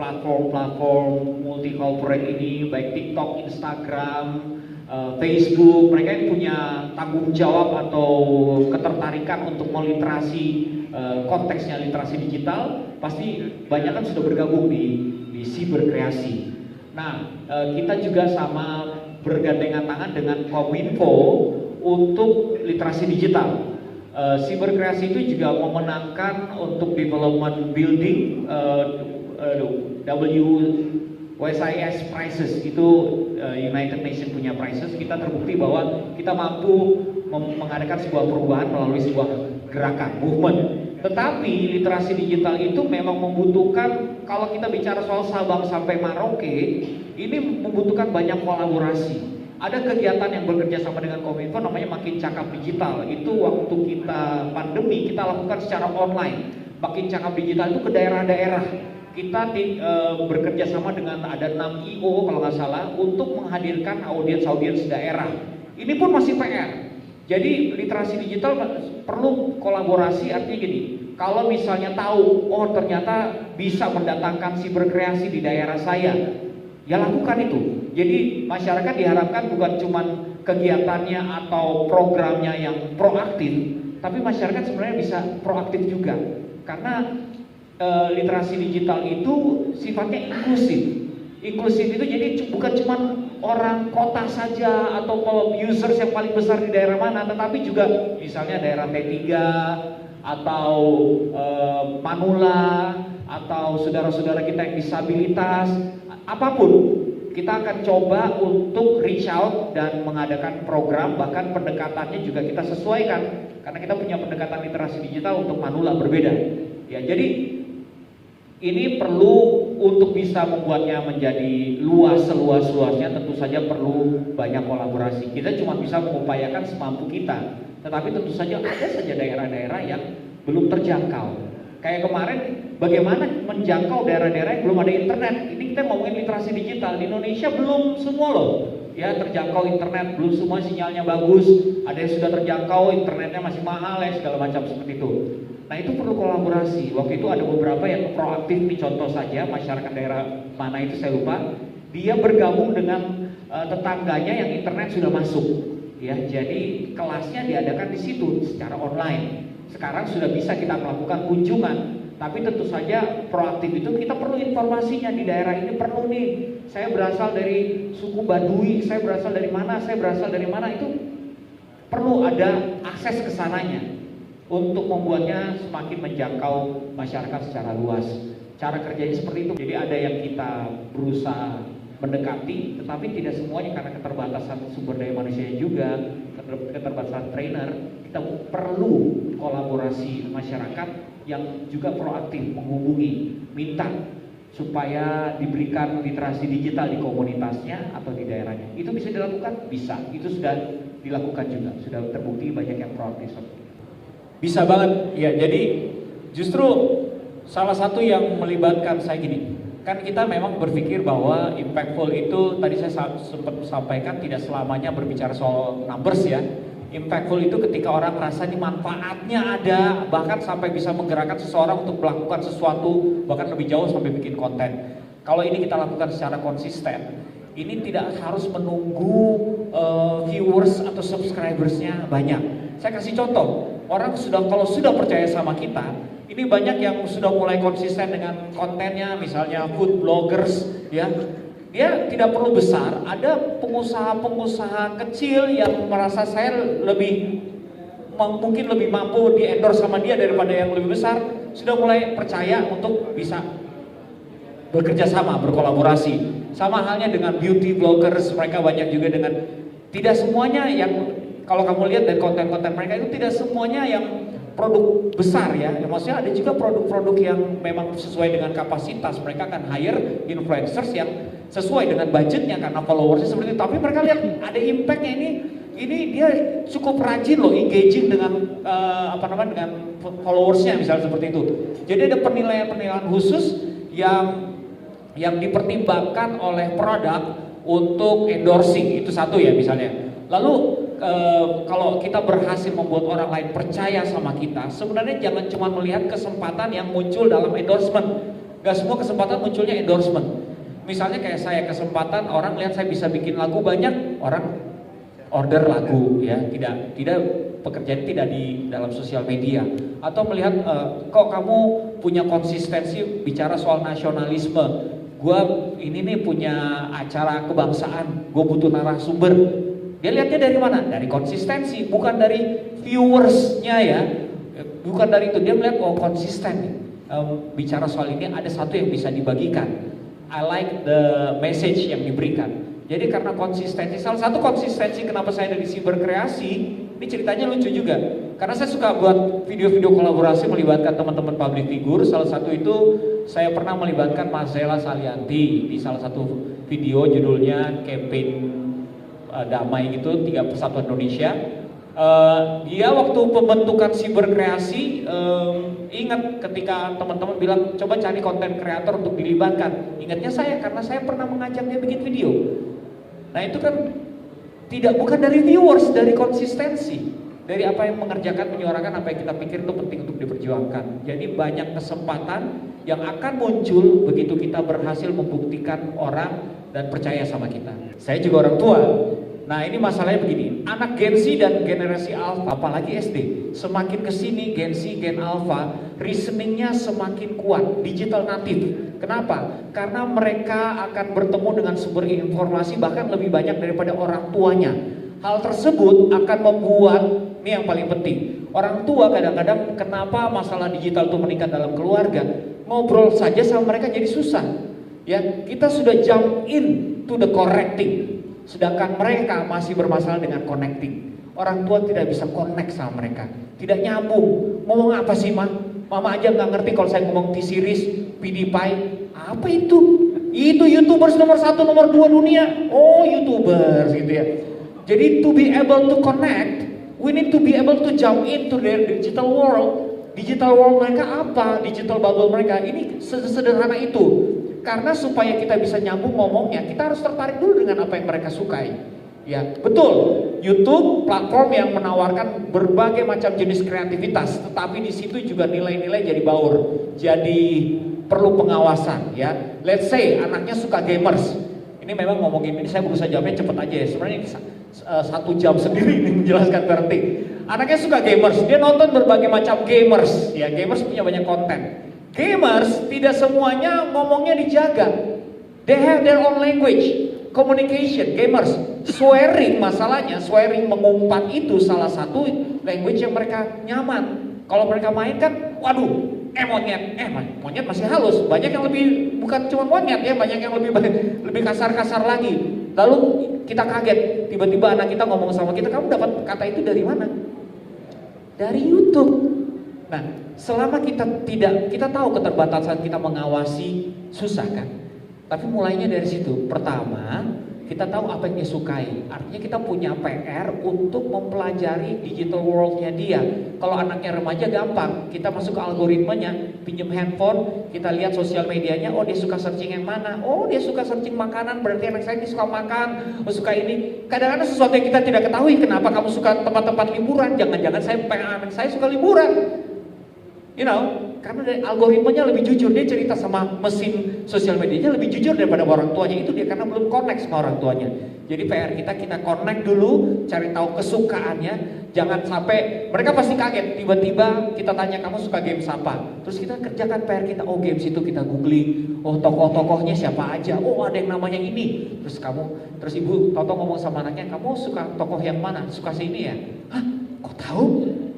Platform-platform multi corporate ini, baik TikTok, Instagram, Facebook, mereka yang punya tanggung jawab atau ketertarikan untuk meliterasi konteksnya literasi digital, pasti banyak kan sudah bergabung di siberkreasi. Nah, kita juga sama bergandengan tangan dengan Kominfo untuk literasi digital. Siberkreasi itu juga memenangkan untuk development building WSIS prizes, itu United Nations punya prizes. Kita terbukti bahwa kita mampu mengadakan sebuah perubahan melalui sebuah gerakan, movement. Tetapi literasi digital itu memang membutuhkan, kalau kita bicara soal Sabang sampai Merauke, ini membutuhkan banyak kolaborasi. Ada kegiatan yang bekerja sama dengan Kominfo namanya Makin Cakap Digital. Itu waktu kita pandemi kita lakukan secara online. Makin Cakap Digital itu ke daerah-daerah. Kita bekerja sama dengan ada 6 IO kalau nggak salah untuk menghadirkan audiens daerah. Ini pun masih PR. Jadi literasi digital perlu kolaborasi, artinya gini. Kalau misalnya tahu, oh ternyata bisa mendatangkan siberkreasi di daerah saya, ya lakukan itu. Jadi masyarakat diharapkan bukan cuma kegiatannya atau programnya yang proaktif, tapi masyarakat sebenarnya bisa proaktif juga. Karena literasi digital itu sifatnya inklusif. Inklusif itu jadi bukan cuma orang kota saja atau users yang paling besar di daerah mana, tetapi juga misalnya daerah T3 atau Manula atau saudara-saudara kita yang disabilitas, apapun. Kita akan coba untuk reach out dan mengadakan program, bahkan pendekatannya juga kita sesuaikan karena kita punya pendekatan literasi digital untuk Manula berbeda. Ya, jadi ini perlu untuk bisa membuatnya menjadi luas seluas-luasnya, tentu saja perlu banyak kolaborasi. Kita cuma bisa mengupayakan semampu kita, tetapi tentu saja ada saja daerah-daerah yang belum terjangkau. Kayak kemarin, bagaimana menjangkau daerah-daerah yang belum ada internet. Ini kita ngomongin literasi digital, di Indonesia belum semua loh ya terjangkau internet, belum semua sinyalnya bagus. Ada yang sudah terjangkau, internetnya masih mahal ya, segala macam seperti itu. Nah itu perlu kolaborasi. Waktu itu ada beberapa yang proaktif, nih contoh saja masyarakat daerah mana itu saya lupa, dia bergabung dengan tetangganya yang internet sudah masuk. Ya, jadi kelasnya diadakan di situ secara online. Sekarang sudah bisa kita melakukan kunjungan, tapi tentu saja proaktif itu kita perlu informasinya di daerah ini perlu nih. Saya berasal dari suku Baduy, saya berasal dari mana, itu perlu ada akses ke sananya. Untuk membuatnya semakin menjangkau masyarakat secara luas. Cara kerjanya seperti itu. Jadi ada yang kita berusaha mendekati, tetapi tidak semuanya karena keterbatasan sumber daya manusia juga, keterbatasan trainer. Kita perlu kolaborasi masyarakat yang juga proaktif menghubungi, minta supaya diberikan literasi digital di komunitasnya atau di daerahnya. Itu bisa dilakukan? Bisa. Itu sudah dilakukan juga. Sudah terbukti banyak yang proaktif. Bisa banget, ya. Jadi justru salah satu yang melibatkan saya gini, Kan kita memang berpikir bahwa impactful itu tadi saya sempat sampaikan tidak selamanya berbicara soal numbers ya. Impactful itu ketika orang merasa ini manfaatnya ada, bahkan sampai bisa menggerakkan seseorang untuk melakukan sesuatu, bahkan lebih jauh sampai bikin konten. Kalau ini kita lakukan secara konsisten, ini tidak harus menunggu viewers atau subscribersnya banyak. Saya kasih contoh, orang kalau sudah percaya sama kita, ini banyak yang sudah mulai konsisten dengan kontennya, misalnya food bloggers, ya. Dia tidak perlu besar, ada pengusaha-pengusaha kecil yang merasa saya mungkin lebih mampu di endorse sama dia daripada yang lebih besar, sudah mulai percaya untuk bisa bekerja sama, berkolaborasi. Sama halnya dengan beauty bloggers, mereka banyak juga dengan, tidak semuanya yang, kalau kamu lihat dari konten-konten mereka itu tidak semuanya yang produk besar ya, maksudnya ada juga produk-produk yang memang sesuai dengan kapasitas. Mereka akan hire influencers yang sesuai dengan budgetnya karena followersnya seperti itu. Tapi mereka lihat ada impactnya, ini dia cukup rajin loh engaging dengan dengan followersnya misalnya seperti itu. Jadi ada penilaian-penilaian khusus yang dipertimbangkan oleh produk untuk endorsing, itu satu ya misalnya. Lalu kalau kita berhasil membuat orang lain percaya sama kita, sebenarnya jangan cuma melihat kesempatan yang muncul dalam endorsement. Gak semua kesempatan munculnya endorsement. Misalnya kayak saya, kesempatan orang lihat saya bisa bikin lagu, banyak orang order lagu ya, tidak pekerjaan tidak di dalam sosial media, atau melihat kok kamu punya konsistensi bicara soal nasionalisme, gua ini nih punya acara kebangsaan, gua butuh narasumber. Dia lihatnya dari mana? Dari konsistensi, bukan dari viewersnya ya, bukan dari itu. Dia melihat konsisten nih, bicara soal ini ada satu yang bisa dibagikan. I like the message yang diberikan. Jadi karena konsistensi, salah satu konsistensi kenapa saya ada di Siberkreasi, ini ceritanya lucu juga. Karena saya suka buat video-video kolaborasi melibatkan teman-teman public figure. Salah satu itu saya pernah melibatkan Marcella Salianti di salah satu video judulnya Campaign Damai gitu, 3 Persatuan Indonesia. Dia waktu pembentukan Siberkreasi ingat ketika teman-teman bilang coba cari konten kreator untuk dilibatkan. Ingatnya saya karena saya pernah mengajak dia bikin video. Nah itu kan bukan dari viewers, dari konsistensi, dari apa yang mengerjakan, menyuarakan apa yang kita pikir itu penting untuk diperjuangkan. Jadi banyak kesempatan yang akan muncul begitu kita berhasil membuktikan orang dan percaya sama kita. Saya juga orang tua. Nah ini masalahnya begini, anak Gen Z dan generasi Alpha, apalagi SD, semakin kesini Gen Z, Gen Alpha, reasoningnya semakin kuat, digital native. Kenapa? Karena mereka akan bertemu dengan sumber informasi bahkan lebih banyak daripada orang tuanya. Hal tersebut akan membuat, ini yang paling penting, orang tua kadang-kadang kenapa masalah digital itu meningkat dalam keluarga, ngobrol saja sama mereka jadi susah. Ya, kita sudah jump in to the correcting. Sedangkan mereka masih bermasalah dengan connecting. Orang tua tidak bisa connect sama mereka, tidak nyambung. Ngomong apa sih mama aja nggak ngerti kalau saya ngomong T-Series, PewDiePie, apa itu? Itu YouTubers nomor 1, nomor 2 dunia. Oh YouTubers gitu ya. Jadi to be able to connect, we need to be able to jump into their digital world. Digital world mereka apa? Digital bubble mereka. Ini sederhana itu. Karena supaya kita bisa nyambung ngomongnya, kita harus tertarik dulu dengan apa yang mereka sukai. Ya, betul. YouTube platform yang menawarkan berbagai macam jenis kreativitas, tetapi di situ juga nilai-nilai jadi baur, jadi perlu pengawasan. Ya, let's say anaknya suka gamers. Ini memang ngomongin ini saya berusaha jawabnya cepet aja ya. Sebenarnya ini 1 jam sendiri ini menjelaskan berarti. Anaknya suka gamers, dia nonton berbagai macam gamers. Ya, gamers punya banyak konten. Gamers tidak semuanya ngomongnya dijaga. They have their own language, communication. Gamers swearing, masalahnya swearing, mengumpat itu salah satu language yang mereka nyaman. Kalau mereka main kan, waduh, monyet masih halus. Banyak yang lebih, bukan cuma monyet ya, banyak yang lebih kasar-kasar lagi. Lalu kita kaget, tiba-tiba anak kita ngomong sama kita, kamu dapat kata itu dari mana? Dari YouTube. Nah, selama kita tahu keterbatasan kita mengawasi, susah kan? Tapi mulainya dari situ. Pertama, kita tahu apa yang dia sukai. Artinya kita punya PR untuk mempelajari digital world-nya dia. Kalau anaknya remaja gampang, kita masuk ke algoritmanya, pinjam handphone, kita lihat sosial medianya, oh dia suka searching yang mana, oh dia suka searching makanan, berarti anak saya ini suka makan, oh suka ini. Kadang-kadang sesuatu yang kita tidak ketahui, kenapa kamu suka tempat-tempat liburan, jangan-jangan anak saya suka liburan. You know, karena dari algoritmanya lebih jujur, dia cerita sama mesin sosial medianya lebih jujur daripada orang tuanya. Itu dia karena belum connect sama orang tuanya. Jadi PR kita connect dulu, cari tahu kesukaannya. Jangan sampai mereka pasti kaget, tiba-tiba kita tanya kamu suka games apa, terus kita kerjakan PR kita, oh games itu kita googling, oh tokoh-tokohnya siapa aja, oh ada yang namanya ini, terus ibu Toto ngomong sama anaknya, kamu suka tokoh yang mana, suka sini ya, hah kok tahu?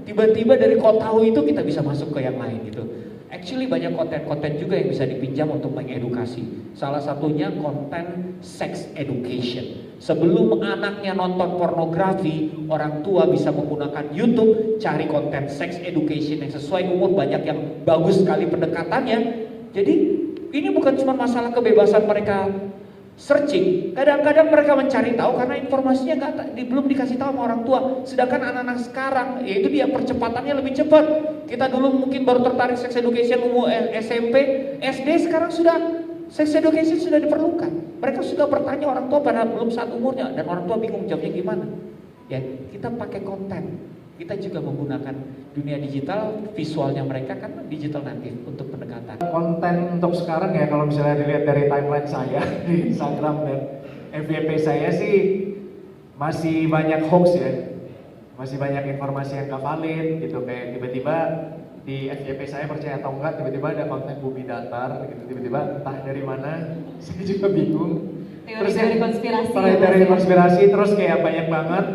Tiba-tiba dari kau tahu itu kita bisa masuk ke yang lain gitu. Actually banyak konten-konten juga yang bisa dipinjam untuk mengedukasi. Salah satunya konten sex education. Sebelum anaknya nonton pornografi, orang tua bisa menggunakan YouTube, cari konten sex education yang sesuai umur, banyak yang bagus sekali pendekatannya. Jadi ini bukan cuma masalah kebebasan mereka searching, kadang-kadang mereka mencari tahu karena informasinya belum dikasih tahu sama orang tua. Sedangkan anak-anak sekarang, yaitu dia percepatannya lebih cepat. Kita dulu mungkin baru tertarik sex education umur SMP, SD, sekarang sudah sex education sudah diperlukan. Mereka sudah bertanya orang tua pada belum saat umurnya, dan orang tua bingung jawabnya gimana. Ya, kita pakai konten. Kita juga menggunakan dunia digital, visualnya mereka kan digital native untuk pendekatan. Konten untuk sekarang ya, kalau misalnya dilihat dari timeline saya di Instagram dan FYP saya sih masih banyak hoax ya, masih banyak informasi yang gak valid gitu. Kayak tiba-tiba di FYP saya, percaya atau enggak, tiba-tiba ada konten bumi datar gitu, tiba-tiba entah dari mana, saya juga bingung. Teori-teori konspirasi. Teori konspirasi, terus kayak banyak banget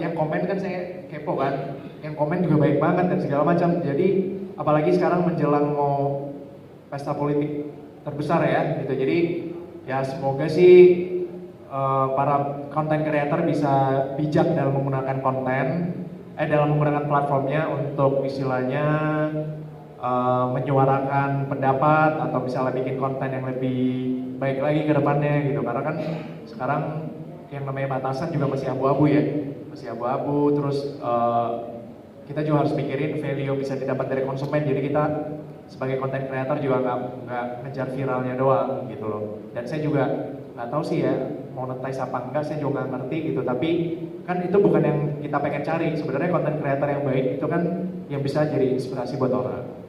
yang komen, kan saya kepo kan, yang komen juga banyak banget dan segala macam. Jadi apalagi sekarang menjelang mau pesta politik terbesar ya gitu. Jadi ya semoga sih para content creator bisa bijak dalam menggunakan dalam menggunakan platformnya untuk istilahnya menyuarakan pendapat atau misalnya bikin konten yang lebih baik lagi ke depannya gitu. Karena kan sekarang yang namanya batasan juga masih abu-abu ya, terus kita juga harus pikirin value yang bisa didapat dari konsumen. Jadi kita sebagai content creator juga nggak ngejar viralnya doang gitu loh. Dan saya juga nggak tahu sih ya monetize apa enggak, saya juga nggak ngerti gitu. Tapi kan itu bukan yang kita pengen cari. Sebenarnya content creator yang baik itu kan yang bisa jadi inspirasi buat orang.